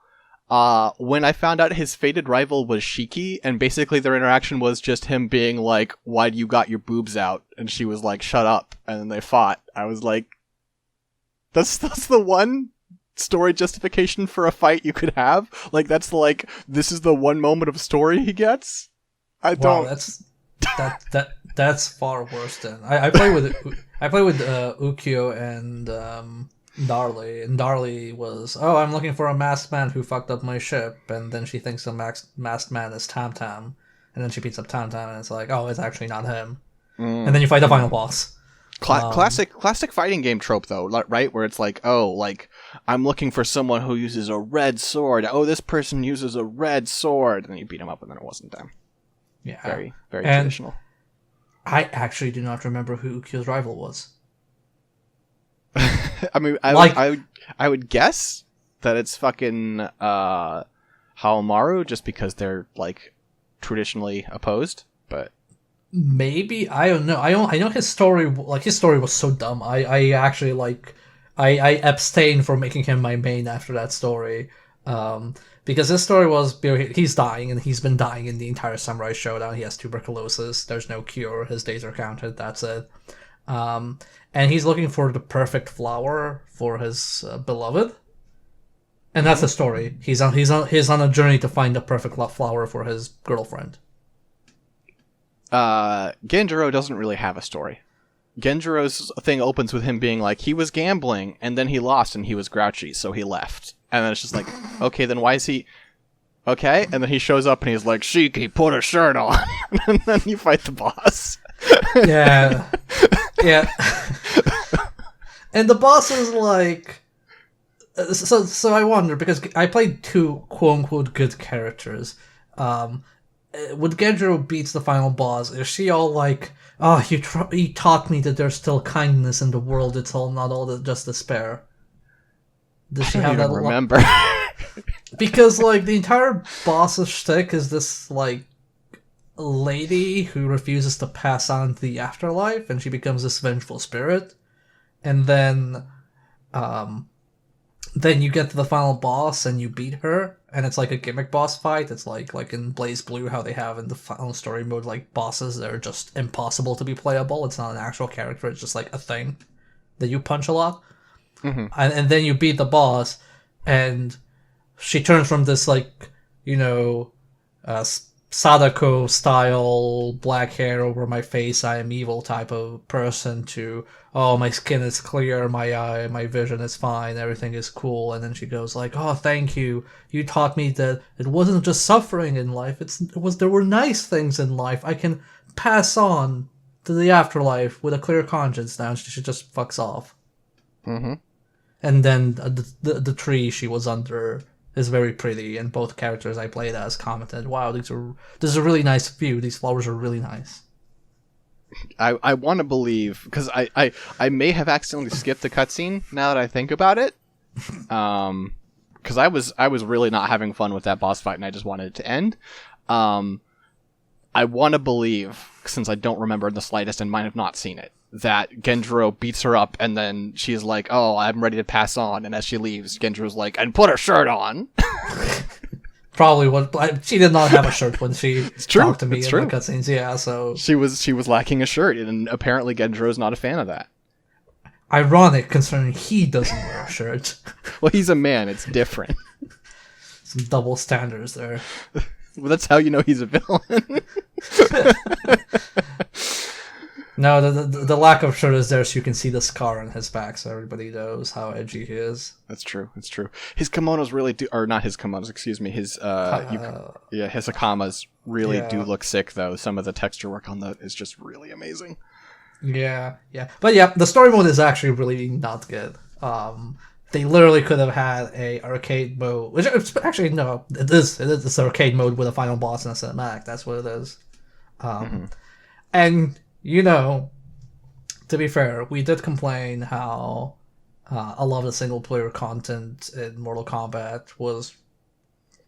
when I found out his fated rival was Shiki, and basically their interaction was just him being like, why do you got your boobs out? And she was like, shut up. And then they fought. I was like, that's the one story justification for a fight you could have? Like, that's like, this is the one moment of story he gets? I don't... Wow, that's far worse than... I play with Ukyo and Darley, and Darley was, oh, I'm looking for a masked man who fucked up my ship, and then she thinks the masked man is Tam Tam, and then she beats up Tam Tam, and it's like, oh, it's actually not him. And then you fight the final boss. Classic fighting game trope, though, right? Where it's like, oh, like, I'm looking for someone who uses a red sword. Oh, this person uses a red sword. And then you beat him up, and then it wasn't them. Yeah. Very, very traditional. I actually do not remember who Ukyo's rival was. I mean, I would guess that it's fucking Haomaru, just because they're like traditionally opposed, but Maybe, I don't know. I know his story. Like, his story was so dumb. I actually like. I abstained from making him my main after that story. Because his story was, he's dying, and he's been dying in the entire Samurai Showdown. He has tuberculosis. There's no cure. His days are counted. That's it. And he's looking for the perfect flower for his beloved, and that's the story. He's on a journey to find the perfect flower for his girlfriend. Genjiro doesn't really have a story. Genjiro's thing opens with him being like, he was gambling, and then he lost, and he was grouchy, so he left. And then it's just like, okay, then why is he... Okay, and then he shows up, and he's like, Shiki, put a shirt on! And then you fight the boss. Yeah. Yeah. And the boss is like... So I wonder, because I played two quote-unquote good characters. When Genjiro beats the final boss, is she all like, "Oh, you taught me that there's still kindness in the world. It's all not all just despair"? Does she have that? Remember? Because like the entire boss's shtick is this like lady who refuses to pass on to the afterlife, and she becomes this vengeful spirit, and then you get to the final boss and you beat her, and it's like a gimmick boss fight. It's like in Blaze Blue, how they have in the final story mode, like bosses that are just impossible to be playable. It's not an actual character, it's just like a thing that you punch a lot. Mm-hmm. And then you beat the boss, and she turns from this like, Sadako style black hair over my face, I am evil type of person, to, oh, my skin is clear, my vision is fine, everything is cool. And then she goes like, oh, thank you, you taught me that it wasn't just suffering in life, there were nice things in life. I can pass on to the afterlife with a clear conscience now. She just fucks off. Mm-hmm. And then the tree she was under is very pretty, and both characters I played as commented, wow, this is a really nice view, these flowers are really nice. I want to believe, because I may have accidentally skipped the cutscene now that I think about it, because I was really not having fun with that boss fight, and I just wanted it to end. I want to believe, since I don't remember in the slightest and might have not seen it, that Genjiro beats her up, and then she's like, oh, I'm ready to pass on, and as she leaves, Genjiro's like, and put her shirt on! Probably what she did not have a shirt when she talked to me in the cutscenes, yeah, so... She was lacking a shirt, and apparently Genjiro's not a fan of that. Ironic, considering he doesn't wear a shirt. Well, he's a man, it's different. Some double standards there. Well, that's how you know he's a villain. No, the lack of shirt is there so you can see the scar on his back, so everybody knows how edgy he is. That's true. His kimonos really do, or not his kimonos, excuse me. His his hakamas really do look sick, though. Some of the texture work on that is just really amazing. Yeah. But yeah, the story mode is actually really not good. They literally could have had a arcade mode, which actually no, it is this arcade mode with a final boss and a cinematic. That's what it is. And to be fair, we did complain how a lot of the single player content in Mortal Kombat was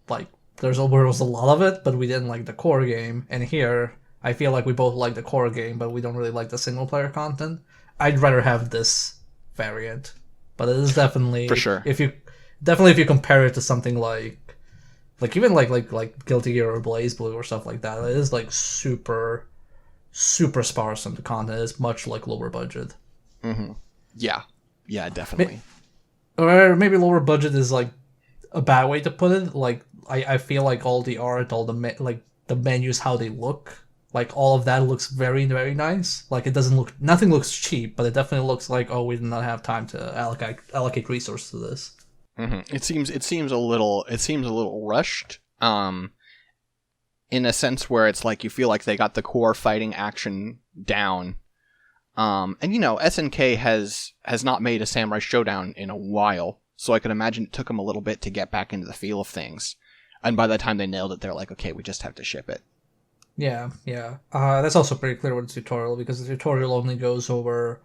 like there was a lot of it, but we didn't like the core game. And here, I feel like we both like the core game, but we don't really like the single player content. I'd rather have this variant, but it is definitely for sure. If you compare it to something like even like Guilty Gear or Blaze Blue or stuff like that, it is like super sparse on the content. It's much like lower budget. Mm-hmm. Yeah, definitely. Or maybe lower budget is like a bad way to put it. Like I feel like all the art, all the the menus, how they look, like all of that looks very, very nice. Like nothing looks cheap, but it definitely looks like, oh, we did not have time to allocate resources to this. Mm-hmm. It seems a little rushed. In a sense where it's like you feel like they got the core fighting action down. And SNK has not made a Samurai Shodown in a while, so I can imagine it took them a little bit to get back into the feel of things. And by the time they nailed it, they're like, okay, we just have to ship it. Yeah. That's also pretty clear with the tutorial because the tutorial only goes over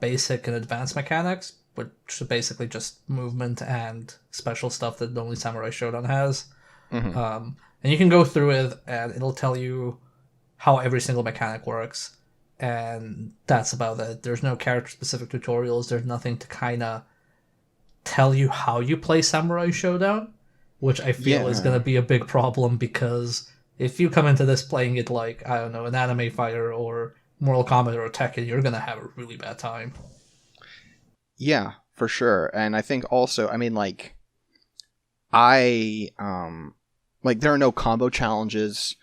basic and advanced mechanics, which is basically just movement and special stuff that only Samurai Shodown has. Hmm. And you can go through it, and it'll tell you how every single mechanic works, and that's about it. There's no character-specific tutorials. There's nothing to kind of tell you how you play Samurai Shodown, which I feel is going Yeah. to be a big problem because if you come into this playing it like, I don't know, an anime fighter or Mortal Kombat or Tekken, you're going to have a really bad time. Yeah, for sure. And I think also, I mean, like, I like there are no combo challenges.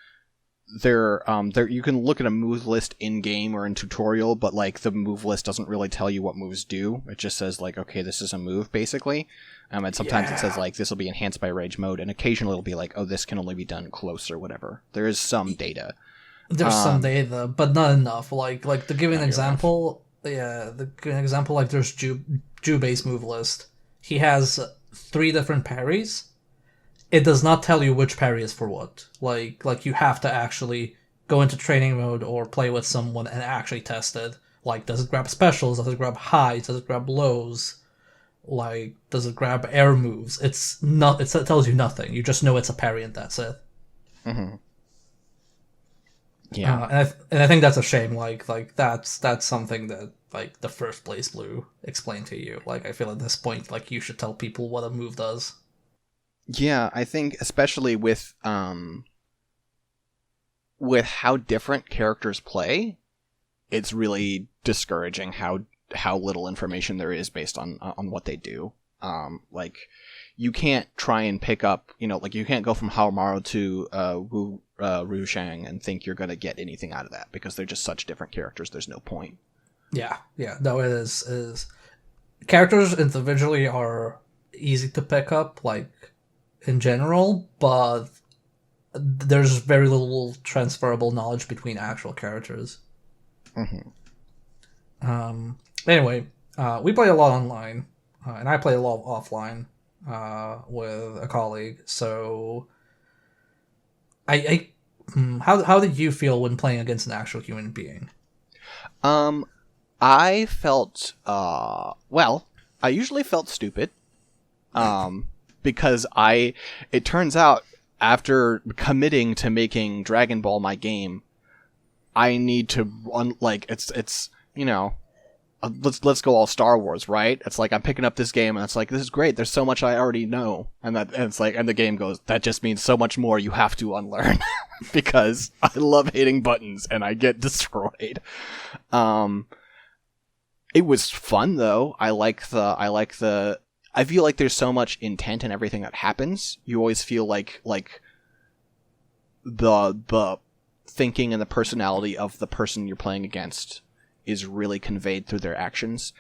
There you can look at a move list in game or in tutorial, but like the move list doesn't really tell you what moves do. It just says like, okay, this is a move basically. And sometimes it says Yeah. like this will be enhanced by rage mode, and occasionally it'll be like, oh, this can only be done close or whatever. There is some data. There's some Um, data, but not enough. Like to give you an Not nearly enough. example, yeah, the give an example like there's Ju base move list. He has three different parries. It does not tell you which parry is for what. Like you have to actually go into training mode or play with someone and actually test it. Like, does it grab specials? Does it grab highs? Does it grab lows? Like, does it grab air moves? It's not. It tells you nothing. You just know it's a parry and that's it. Hmm. Yeah. And I think that's a shame. Like that's something that like the first Blaze Blue explained to you. Like I feel at this point like you should tell people what a move does. Yeah, I think especially with how different characters play, it's really discouraging how little information there is based on what they do. Like you can't try and pick up, like you can't go from Haomaru to Wu Shang and think you're gonna get anything out of that because they're just such different characters. There's no point. Yeah. No, it is characters individually are easy to pick up, like in general, but there's very little transferable knowledge between actual characters. Hmm. Anyway, we play a lot online, and I play a lot offline with a colleague. So, how did you feel when playing against an actual human being? Um, I felt well. I usually felt stupid. Because it turns out after committing to making Dragon Ball my game, I need to it's let's go all Star Wars, right? It's like I'm picking up this game and it's like this is great. There's so much I already know, and it's like and the game goes that just means so much more you have to unlearn because I love hitting buttons and I get destroyed. Um, it was fun though. I feel like there's so much intent in everything that happens. You always feel like the thinking and the personality of the person you're playing against is really conveyed through their actions.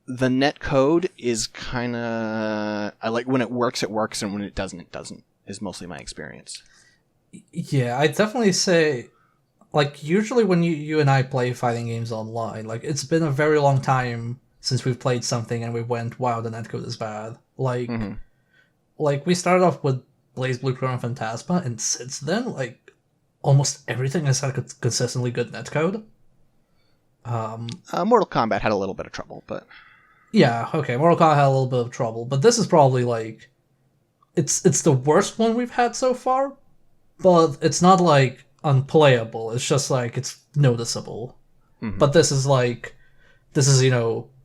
The net code is kind of I like when it works, and when it doesn't. Is mostly my experience. Yeah, I definitely say, like, usually when you and I play fighting games online, like, it's been a very long time since we've played something and we went, wow, the netcode is bad. Hmm. Like we started off with Blaze Blue Chrono Phantasma, and since then, like, almost everything has had a consistently good netcode. Mortal Kombat had a little bit of trouble, but Yeah, okay, Mortal Kombat had a little bit of trouble, but this is probably, like, it's the worst one we've had so far, but it's not, like, unplayable. It's just, like, it's noticeable. hmm. But this is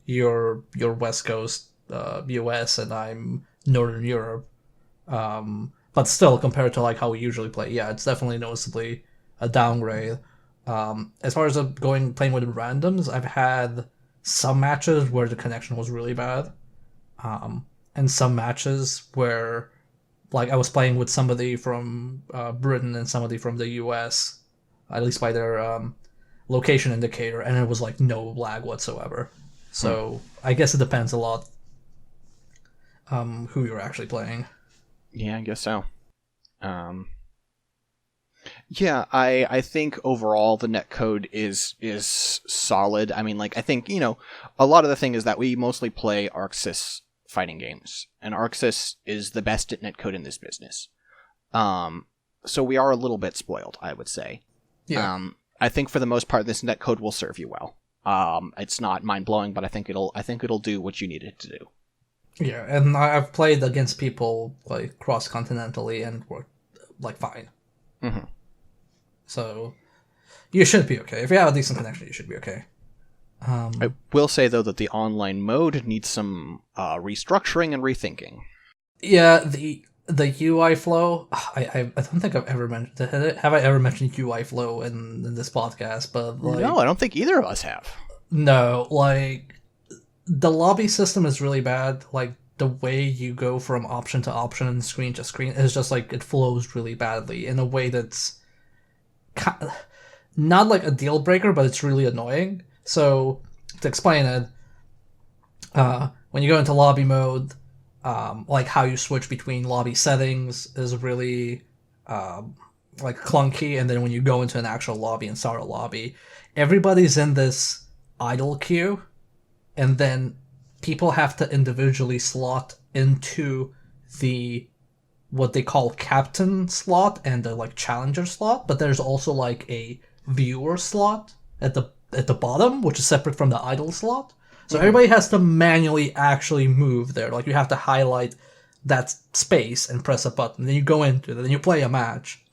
your West Coast US and I'm Northern Europe. But still, compared to like how we usually play, yeah, it's definitely noticeably a downgrade. As far as playing with randoms, I've had some matches where the connection was really bad, and some matches where like I was playing with somebody from Britain and somebody from the US, at least by their location indicator, and it was like no lag whatsoever. Hmm. So I guess it depends a lot who you're actually playing. Yeah, I guess so. Um, yeah, I think overall the netcode is solid. I mean, like I think a lot of the thing is that we mostly play ArcSys fighting games, and ArcSys is the best at netcode in this business. Um, So we are a little bit spoiled, I would say. Yeah. I think for the most part, this netcode will serve you well. It's not mind blowing, but I think it'll do what you need it to do. Yeah, and I've played against people like cross-continentally and worked like fine. Mm-hmm. So you should be okay. If you have a decent connection, you should be okay. I will say though that the online mode needs some restructuring and rethinking. Yeah, the UI flow. I don't think I've ever mentioned it. Have I ever mentioned UI flow in this podcast? But like, No, I don't think either of us have. No, like the lobby system is really bad. Like the way you go from option to option and screen to screen is just like it flows really badly in a way that's not like a deal breaker, but it's really annoying. So to explain it, when you go into lobby mode, like how you switch between lobby settings is really like clunky, and then when you go into an actual lobby and start a lobby, everybody's in this idle queue, and then people have to individually slot into the what they call captain slot and the like challenger slot, but there's also like a viewer slot at the bottom, which is separate from the idle slot. So everybody has to manually actually move there. Like you have to highlight that space and press a button. Then you go into it, then you play a match.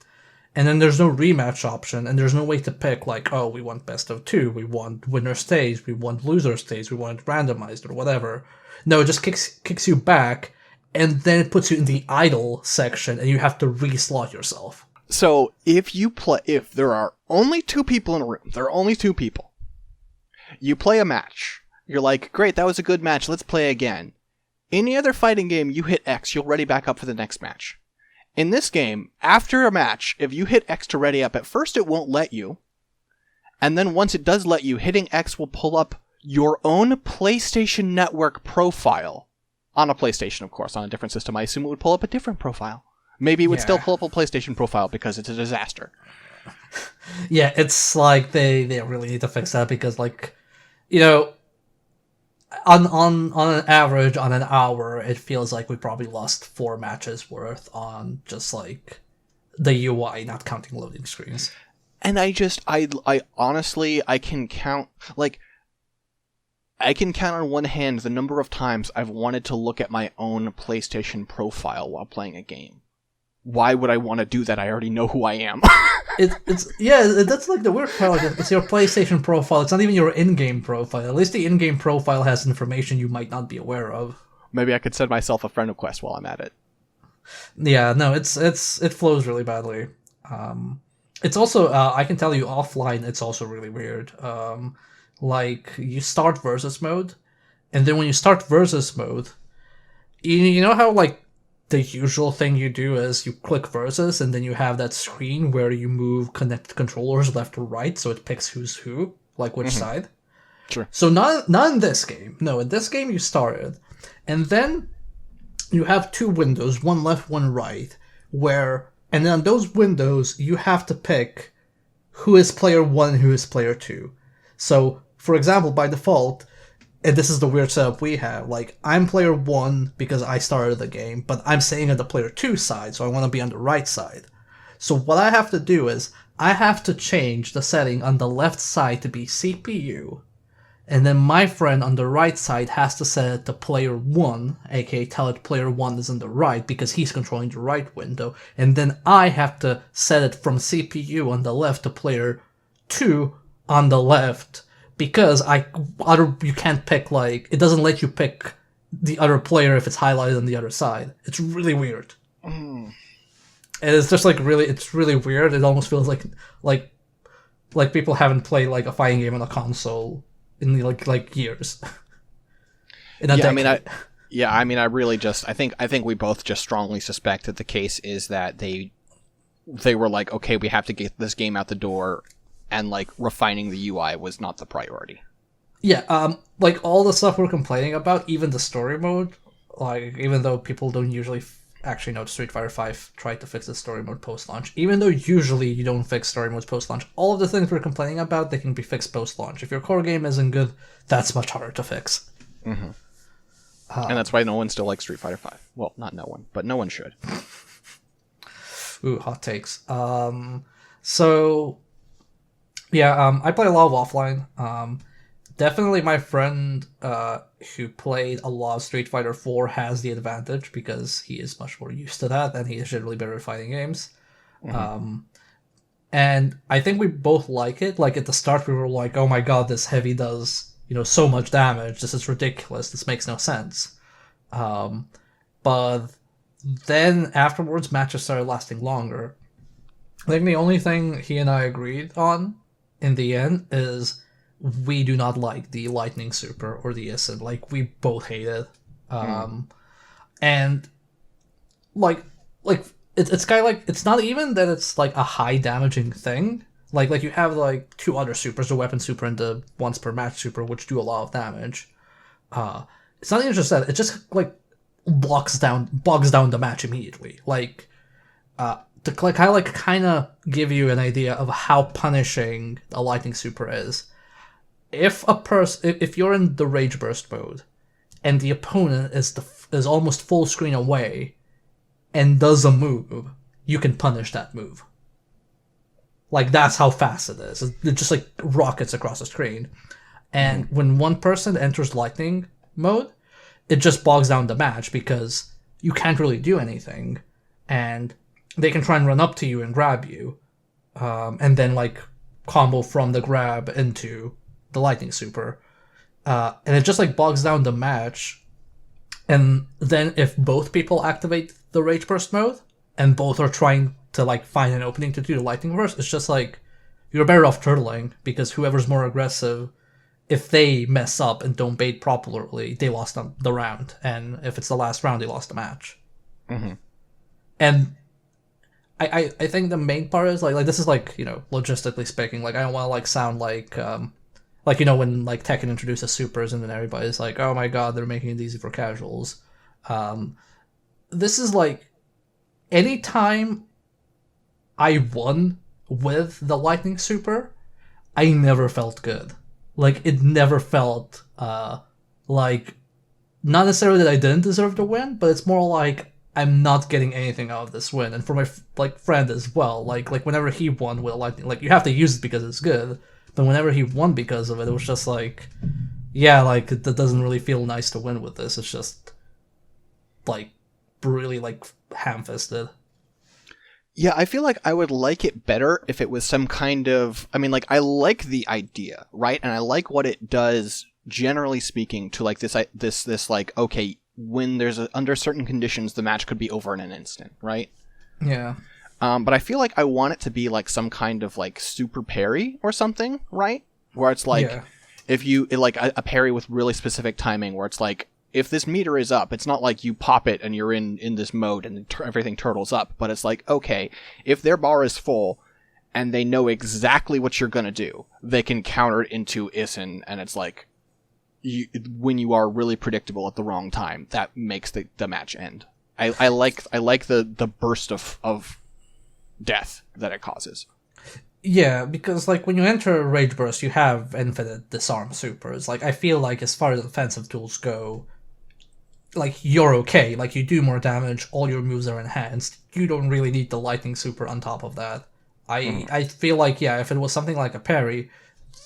And then there's no rematch option, and there's no way to pick like, oh, we want best of two, we want winner stays, we want loser stays, we want it randomized or whatever. No, it just kicks you back, and then it puts you in the idle section, and you have to re-slot yourself. So if there are only two people in a room, there are only two people. You play a match. You're like, great, that was a good match, let's play again. Any other fighting game, you hit X, you'll ready back up for the next match. In this game, after a match, if you hit X to ready up, at first it won't let you. And then once it does let you, hitting X will pull up your own PlayStation Network profile. On a PlayStation, of course. On a different system, I assume it would pull up a different profile. Maybe it would still pull up a PlayStation profile because it's a disaster. Yeah, it's like they really need to fix that because, like, you know, on an average, on an hour, it feels like we probably lost 4 matches worth on just like the UI, not counting loading screens. And I honestly, I can count on one hand the number of times I've wanted to look at my own PlayStation profile while playing a game. Why would I want to do that? I already know who I am. That's like the weird part. It's your PlayStation profile. It's not even your in-game profile. At least the in-game profile has information you might not be aware of. Maybe I could send myself a friend request while I'm at it. Yeah, no, it flows really badly. It's also I can tell you offline. It's also really weird. Like you start versus mode, and then when you start versus mode, you know how like the usual thing you do is you click versus, and then you have that screen where you move connect controllers left to right, so it picks who's who, like which side. Sure. So not in this game. No, in this game you started, and then you have 2 windows, one left, one right, and then on those windows you have to pick who is player 1 and who is player 2. So, for example, by default, and this is the weird setup we have, like, I'm player 1 because I started the game, but I'm staying at the player 2 side, so I want to be on the right side. So what I have to do is, I have to change the setting on the left side to be CPU, and then my friend on the right side has to set it to player 1, aka tell it player 1 is on the right, because he's controlling the right window, and then I have to set it from CPU on the left to player 2 on the left, because you can't pick, like, it doesn't let you pick the other player if it's highlighted on the other side. It's really weird. And it's just like it's really weird. It almost feels like people haven't played like a fighting game on a console in like years. In a decade. I really just I think we both just strongly suspect that the case is that they were like, okay, we have to get this game out the door. And, like, refining the UI was not the priority. Yeah, like, all the stuff we're complaining about, even the story mode, like, even though people don't usually actually know Street Fighter V tried to fix the story mode post-launch, even though usually you don't fix story modes post-launch, all of the things we're complaining about, they can be fixed post-launch. If your core game isn't good, that's much harder to fix. Mm-hmm. And that's why no one still likes Street Fighter V. Well, not no one, but no one should. Ooh, hot takes. So yeah, I play a lot of offline. Definitely my friend who played a lot of Street Fighter 4 has the advantage because he is much more used to that and he is generally better at fighting games. And I think we both like it. Like at the start we were like, oh my god, this heavy does, so much damage. This is ridiculous. This makes no sense. But then afterwards matches started lasting longer. I think the only thing he and I agreed on in the end is we do not like the lightning super or the Isen. Like we both hate it. And like it's kind of like it's not even that it's like a high damaging thing. Like you have like two other supers, the weapon super and the once per match super, which do a lot of damage. It's not even just that; it just like bogs down the match immediately. Like to kind of give you an idea of how punishing a lightning super is. If you're in the rage burst mode, and the opponent is almost full screen away, and does a move, you can punish that move. Like that's how fast it is. It just like rockets across the screen. And when one person enters lightning mode, it just bogs down the match because you can't really do anything, and they can try and run up to you and grab you, and then like combo from the grab into the lightning super, and it just like bogs down the match. And then if both people activate the rage burst mode and both are trying to like find an opening to do the lightning burst, it's just like you're better off turtling because whoever's more aggressive, if they mess up and don't bait properly, they lost the round, and if it's the last round, they lost the match. And I think the main part is like this is like logistically speaking, like I don't want to like sound like when like Tekken introduces supers and then everybody's like, oh my god, they're making it easy for casuals. This is like anytime I won with the lightning super, I never felt good. Like it never felt like, not necessarily that I didn't deserve to win, but it's more like I'm not getting anything out of this win. And for my friend as well, like whenever he won with a lightning, like you have to use it because it's good. But whenever he won because of it, it was just like, yeah, like it doesn't really feel nice to win with this. It's just like really like ham-fisted. Yeah, I feel like I would like it better if it was some kind of... I mean, like, I like the idea, right? And I like what it does, generally speaking, to, like, this like, okay, when there's under certain conditions, the match could be over in an instant, right? Yeah. But I feel like I want it to be, like, some kind of, like, super parry or something, right? Where it's, like, if you... like, a parry with really specific timing, where it's, like, if this meter is up, it's not like you pop it and you're in this mode and everything turtles up, but it's like, okay, if their bar is full and they know exactly what you're going to do, they can counter it into Isen, and it's like, when you are really predictable at the wrong time, that makes the match end. I like the burst of death that it causes. Yeah, because like when you enter Rage Burst, you have infinite disarm supers. Like I feel like as far as offensive tools go, like you're okay. Like you do more damage, all your moves are enhanced. You don't really need the lightning super on top of that. I feel like if it was something like a parry,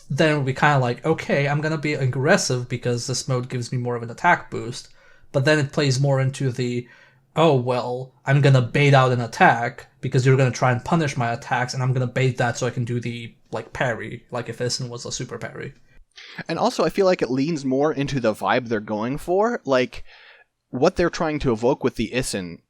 then it would be kind of like, okay, I'm gonna be aggressive because this mode gives me more of an attack boost. But then it plays more into the, oh well, I'm gonna bait out an attack because you're gonna try and punish my attacks, and I'm gonna bait that so I can do the like parry, like if Isen was a super parry. And also, I feel like it leans more into the vibe they're going for, like what they're trying to evoke with the Isen,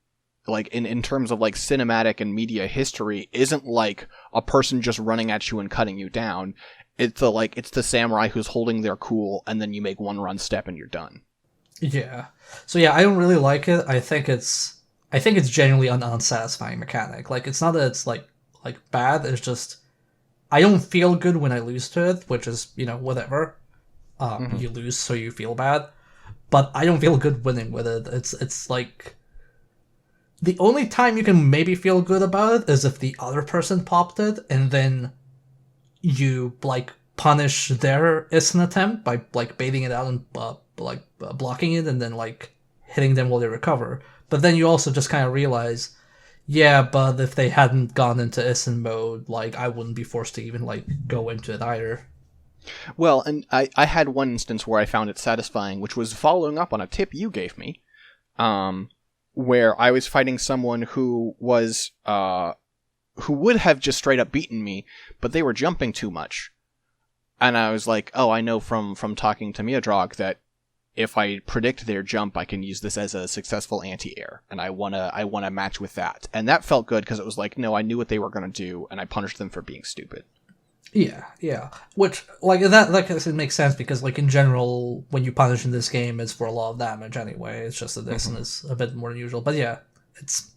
like in terms of like cinematic and media history, isn't like a person just running at you and cutting you down. It's the samurai who's holding their cool, and then you make one run step and you're done. Yeah. So I don't really like it. I think it's genuinely an unsatisfying mechanic. Like it's not that it's like bad. It's just I don't feel good when I lose to it, which is whatever. You lose, so you feel bad. But I don't feel good winning with it. It's like the only time you can maybe feel good about it is if the other person popped it, and then you like punish their Isen attempt by like baiting it out and blocking it, and then like hitting them while they recover. But then you also just kind of realize, Yeah, but if they hadn't gone into Isin mode, like, I wouldn't be forced to even, like, go into it either. Well, and I had one instance where I found it satisfying, which was following up on a tip you gave me, where I was fighting someone who was, who would have just straight up beaten me, but they were jumping too much. And I was like, oh, I know from talking to Miodrag that if I predict their jump, I can use this as a successful anti-air, and I wanna match with that. And that felt good because it was like, no, I knew what they were gonna do, and I punished them for being stupid. Yeah. Which, like, that, like I said, makes sense because, like, in general, when you punish in this game, it's for a lot of damage anyway. It's just that this one is a bit more unusual. But yeah, it's...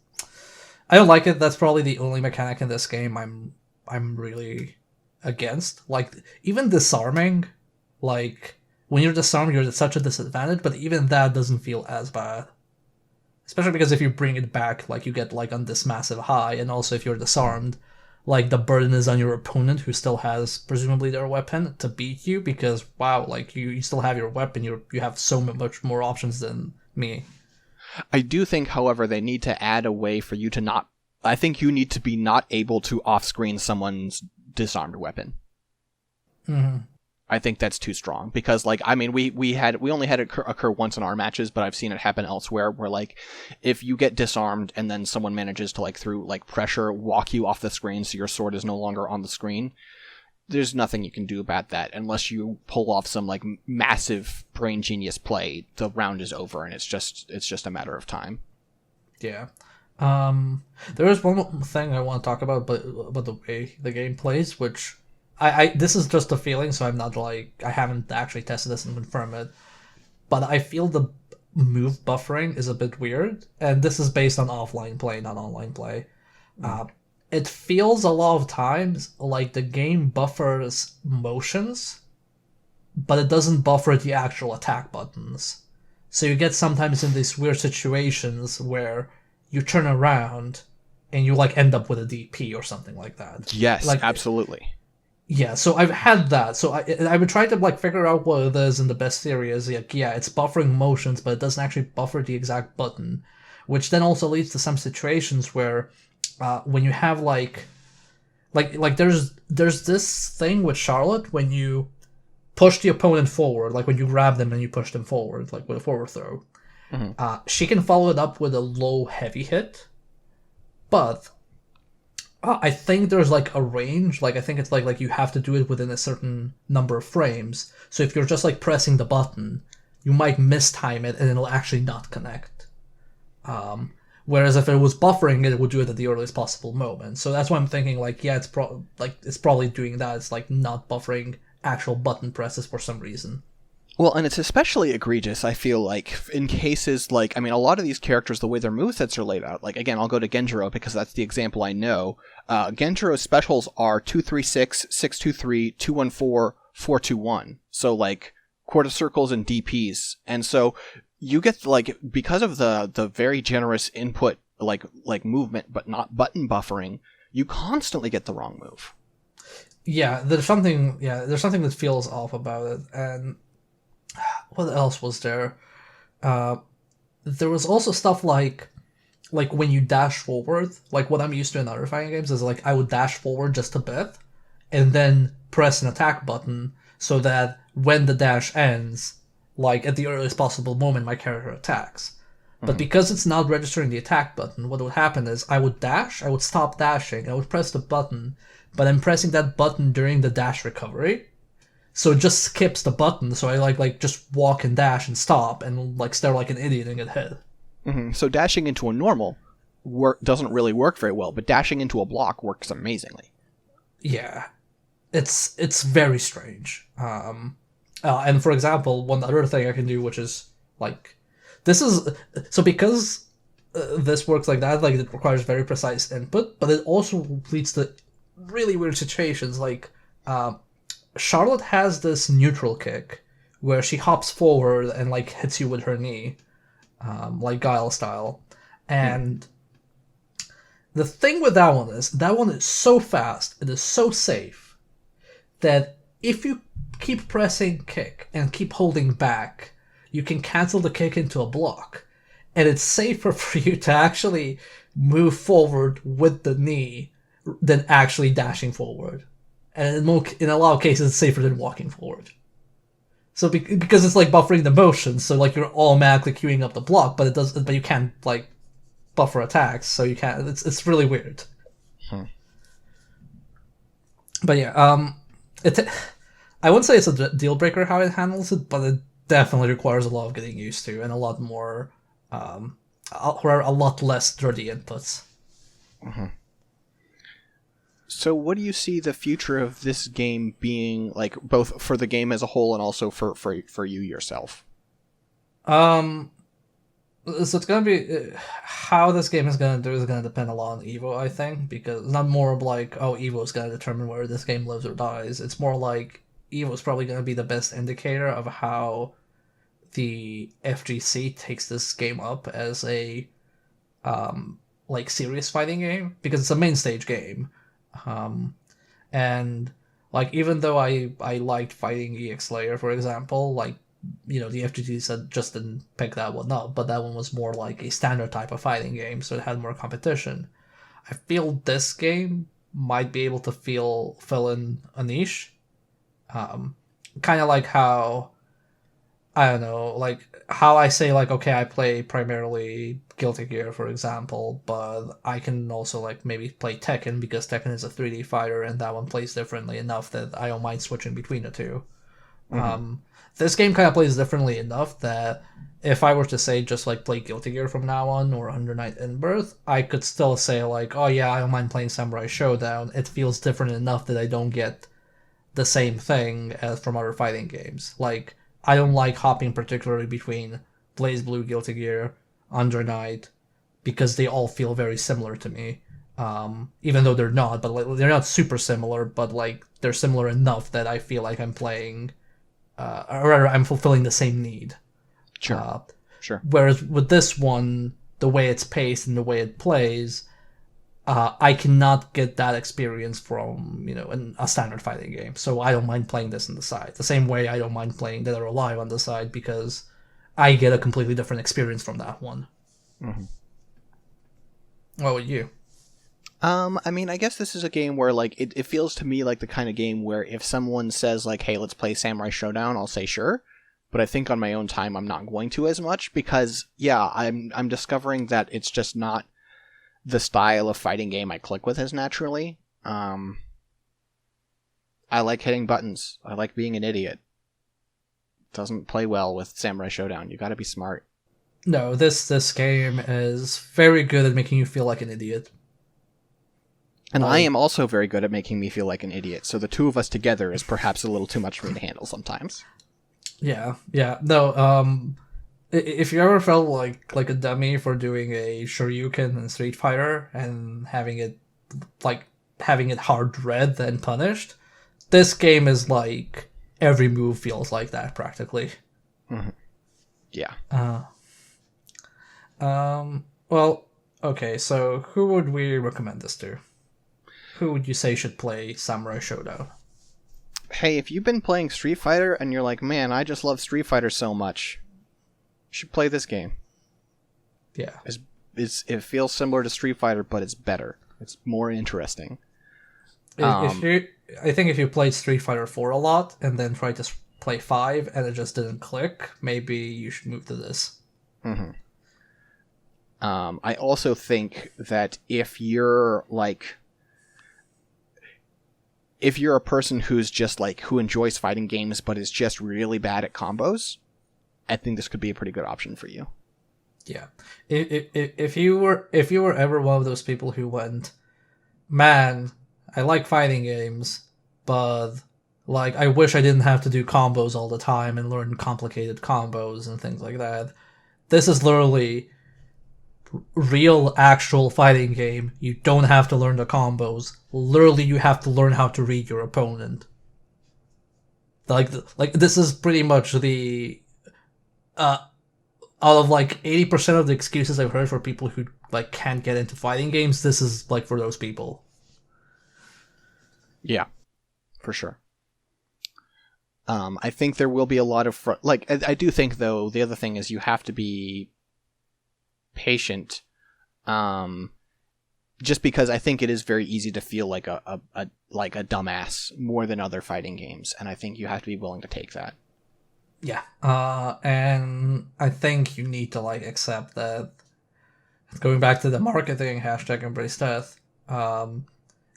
I don't like it. That's probably the only mechanic in this game I'm really against. Like, even disarming, like, when you're disarmed, you're at such a disadvantage, but even that doesn't feel as bad. Especially because if you bring it back, like, you get, like, on this massive high, and also if you're disarmed, like, the burden is on your opponent, who still has, presumably, their weapon, to beat you, because, wow, like, you still have your weapon, you have so much more options than me. I do think, however, they need to add a way for you to not... I think you need to be not able to off-screen someone's disarmed weapon. Mm-hmm. I think that's too strong, because, like, I mean, we only had it occur once in our matches, but I've seen it happen elsewhere, where, like, if you get disarmed and then someone manages to, like, through, like, pressure, walk you off the screen so your sword is no longer on the screen, there's nothing you can do about that unless you pull off some, like, massive brain genius play. The round is over, and it's just a matter of time. Yeah. There is one more thing I want to talk about, but about the way the game plays, which... I this is just a feeling, so I'm not like... I haven't actually tested this and confirmed it. But I feel the move buffering is a bit weird, and this is based on offline play, not online play. It feels a lot of times like the game buffers motions, but it doesn't buffer the actual attack buttons. So you get sometimes in these weird situations where you turn around and you, like, end up with a DP or something like that. Yes, like, absolutely. Yeah, so I've had that. So I would try to, like, figure out what it is, and the best theory is, like, yeah, it's buffering motions, but it doesn't actually buffer the exact button, which then also leads to some situations where when you have, like there's this thing with Charlotte when you push the opponent forward, like when you grab them and you push them forward, like with a forward throw. Mm-hmm. She can follow it up with a low heavy hit, but I think there's, like, a range. Like, I think it's like you have to do it within a certain number of frames. So if you're just, like, pressing the button, you might mistime it and it'll actually not connect. Whereas if it was buffering it would do it at the earliest possible moment. So that's why I'm thinking, like, yeah, it's probably doing that. It's, like, not buffering actual button presses for some reason. Well, and it's especially egregious, I feel like, in cases like, I mean, a lot of these characters, the way their movesets are laid out, like, again, I'll go to Genjiro because that's the example I know. Genjiro's specials are 236, 623, 214, 421. So, like, quarter circles and DPs. And so you get, like, because of the very generous input, like movement, but not button buffering, you constantly get the wrong move. Yeah, there's something that feels off about it, and what else was there? There was also stuff like when you dash forward, like what I'm used to in other fighting games is, like, I would dash forward just a bit, and then press an attack button so that when the dash ends, like, at the earliest possible moment, my character attacks. Mm-hmm. But because it's not registering the attack button, what would happen is I would stop dashing, I would press the button, but I'm pressing that button during the dash recovery. So it just skips the button, so I like just walk and dash and stop and, like, stare like an idiot and get hit. Mm-hmm. So dashing into a normal doesn't really work very well, but dashing into a block works amazingly. Yeah, it's very strange. And for example, one other thing I can do, which is, like, this is so because this works like that, like, it requires very precise input, but it also leads to really weird situations, like. Charlotte has this neutral kick where she hops forward and, like, hits you with her knee, like Guile style. And the thing with that one is so fast, it is so safe, that if you keep pressing kick and keep holding back, you can cancel the kick into a block. and it's safer for you to actually move forward with the knee than actually dashing forward. And in a lot of cases, it's safer than walking forward. So because it's like buffering the motion, so like you're automatically queuing up the block, but it does, but you can't like buffer attacks, so you can't. It's really weird. Hmm. But yeah, it. I wouldn't say it's a deal breaker how it handles it, but it definitely requires a lot of getting used to and a lot more, or a lot less dirty inputs. Mm-hmm. So what do you see the future of this game being, like, both for the game as a whole and also for you yourself? So it's gonna be how this game is gonna do is gonna depend a lot on Evo, I think, because it's not more of like, oh, Evo is gonna determine whether this game lives or dies. It's more like Evo is probably gonna be the best indicator of how the FGC takes this game up as a like serious fighting game, because it's a main stage game. Um, and like even though I liked fighting EX Layer, for example, like the FGT said just didn't pick that one up, but that one was more like a standard type of fighting game, so it had more competition. I feel this game might be able to fill in a niche, kind of like how I don't know, like how I say like okay, I play primarily Guilty Gear, for example, but I can also like maybe play Tekken because Tekken is a 3D fighter and that one plays differently enough that I don't mind switching between the two. Mm-hmm. This game kind of plays differently enough that if I were to say just like play Guilty Gear from now on or Under Night in Birth, I could still say like, oh yeah, I don't mind playing Samurai Showdown. It feels different enough that I don't get the same thing as from other fighting games. Like I don't like hopping particularly between Blaze Blue, Guilty Gear, Under Night, because they all feel very similar to me. Even though they're not, but like, they're not super similar, but like they're similar enough that I feel like I'm playing, or rather, I'm fulfilling the same need. Sure. Uh, Sure. Whereas with this one, the way it's paced and the way it plays, I cannot get that experience from a standard fighting game. So I don't mind playing this on the side. The same way I don't mind playing Dead or Alive on the side because I get a completely different experience from that one. Mm-hmm. What about you? I mean, I guess this is a game where, like, it feels to me like the kind of game where if someone says, like, hey, let's play Samurai Shodown, I'll say sure. But I think on my own time, I'm not going to as much because, yeah, I'm discovering that it's just not the style of fighting game I click with as naturally. I like hitting buttons. I like being an idiot. It doesn't play well with Samurai Shodown. You gotta be smart. No, this game is very good at making you feel like an idiot. And I am also very good at making me feel like an idiot, so the two of us together is perhaps a little too much for me to handle sometimes. Yeah. No, if you ever felt like a dummy for doing a Shoryuken in Street Fighter and having it hard read and punished, this game is like every move feels like that practically. Mm-hmm. Yeah. Well, okay, so who would we recommend this to? Who would you say should play Samurai Shodown? Hey, if you've been playing Street Fighter and you're like, man, I just love Street Fighter so much, you should play this game. Yeah. It feels similar to Street Fighter, but it's better. It's more interesting. I think if you played Street Fighter 4 a lot and then tried to play 5 and it just didn't click, maybe you should move to this. Mm-hmm. I also think that if you're a person who's just like who enjoys fighting games but is just really bad at combos, I think this could be a pretty good option for you. Yeah, if you were ever one of those people who went, man, I like fighting games, but like I wish I didn't have to do combos all the time and learn complicated combos and things like that. This is literally real actual fighting game. You don't have to learn the combos. Literally, you have to learn how to read your opponent. Like this is pretty much the out of like 80% of the excuses I've heard for people who like can't get into fighting games, this is like for those people. Yeah, for sure. I think there will be a lot of I do think though the other thing is you have to be patient, just because I think it is very easy to feel like a dumbass more than other fighting games, and I think you have to be willing to take that. Yeah, and I think you need to like accept that. Going back to the marketing hashtag embrace death,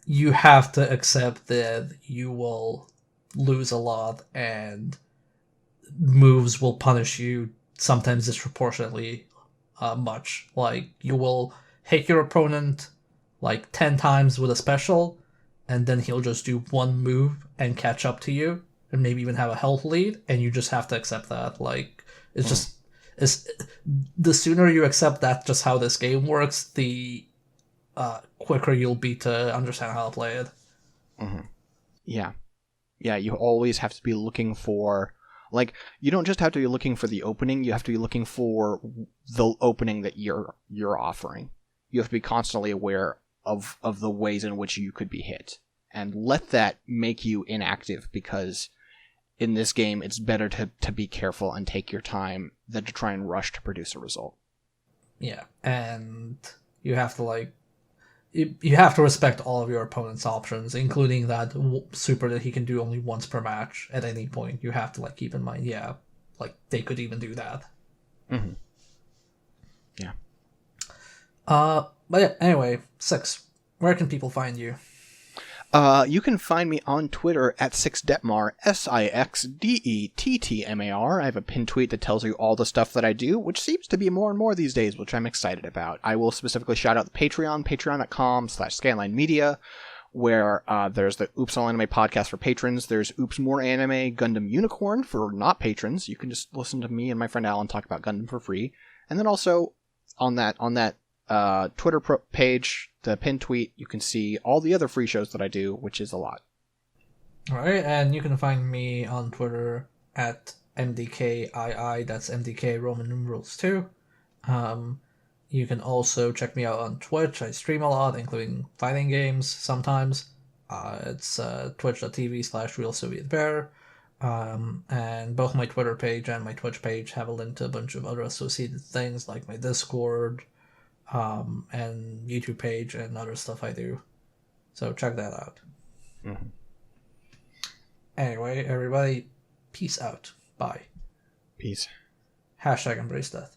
you have to accept that you will lose a lot and moves will punish you sometimes disproportionately much. Like, you will hit your opponent like 10 times with a special, and then he'll just do one move and catch up to you, and maybe even have a health lead, and you just have to accept that. Like, it's just... It's, the sooner you accept that just how this game works, the quicker you'll be to understand how to play it. Mm-hmm. Yeah, you always have to be looking for, like, you don't just have to be looking for the opening, you have to be looking for the opening that you're offering. You have to be constantly aware of the ways in which you could be hit, and let that make you inactive, because in this game it's better to be careful and take your time than to try and rush to produce a result. Yeah, and you have to like... You have to respect all of your opponent's options, including that super that he can do only once per match at any point. You have to like keep in mind, yeah, like they could even do that. Mm-hmm. Yeah. But yeah, anyway, 6. Where can people find you? You can find me on Twitter at 6detmar, SIXDETTMAR. I have a pinned tweet that tells you all the stuff that I do, which seems to be more and more these days, which I'm excited about. I will specifically shout out the Patreon, patreon.com/ScanlineMedia, where there's the Oops All Anime podcast for patrons. There's Oops More Anime Gundam Unicorn for not patrons. You can just listen to me and my friend Alan talk about Gundam for free. And then also on that Twitter page, the pinned tweet, you can see all the other free shows that I do, which is a lot. Alright, and you can find me on Twitter at MDKII, that's MDK Roman numerals 2. You can also check me out on Twitch. I stream a lot, including fighting games sometimes. It's twitch.tv/RealSovietBear. And both my Twitter page and my Twitch page have a link to a bunch of other associated things, like my Discord, and YouTube page and other stuff I do. So check that out. Mm-hmm. Anyway, everybody, peace out. Bye. Peace. #embrace death.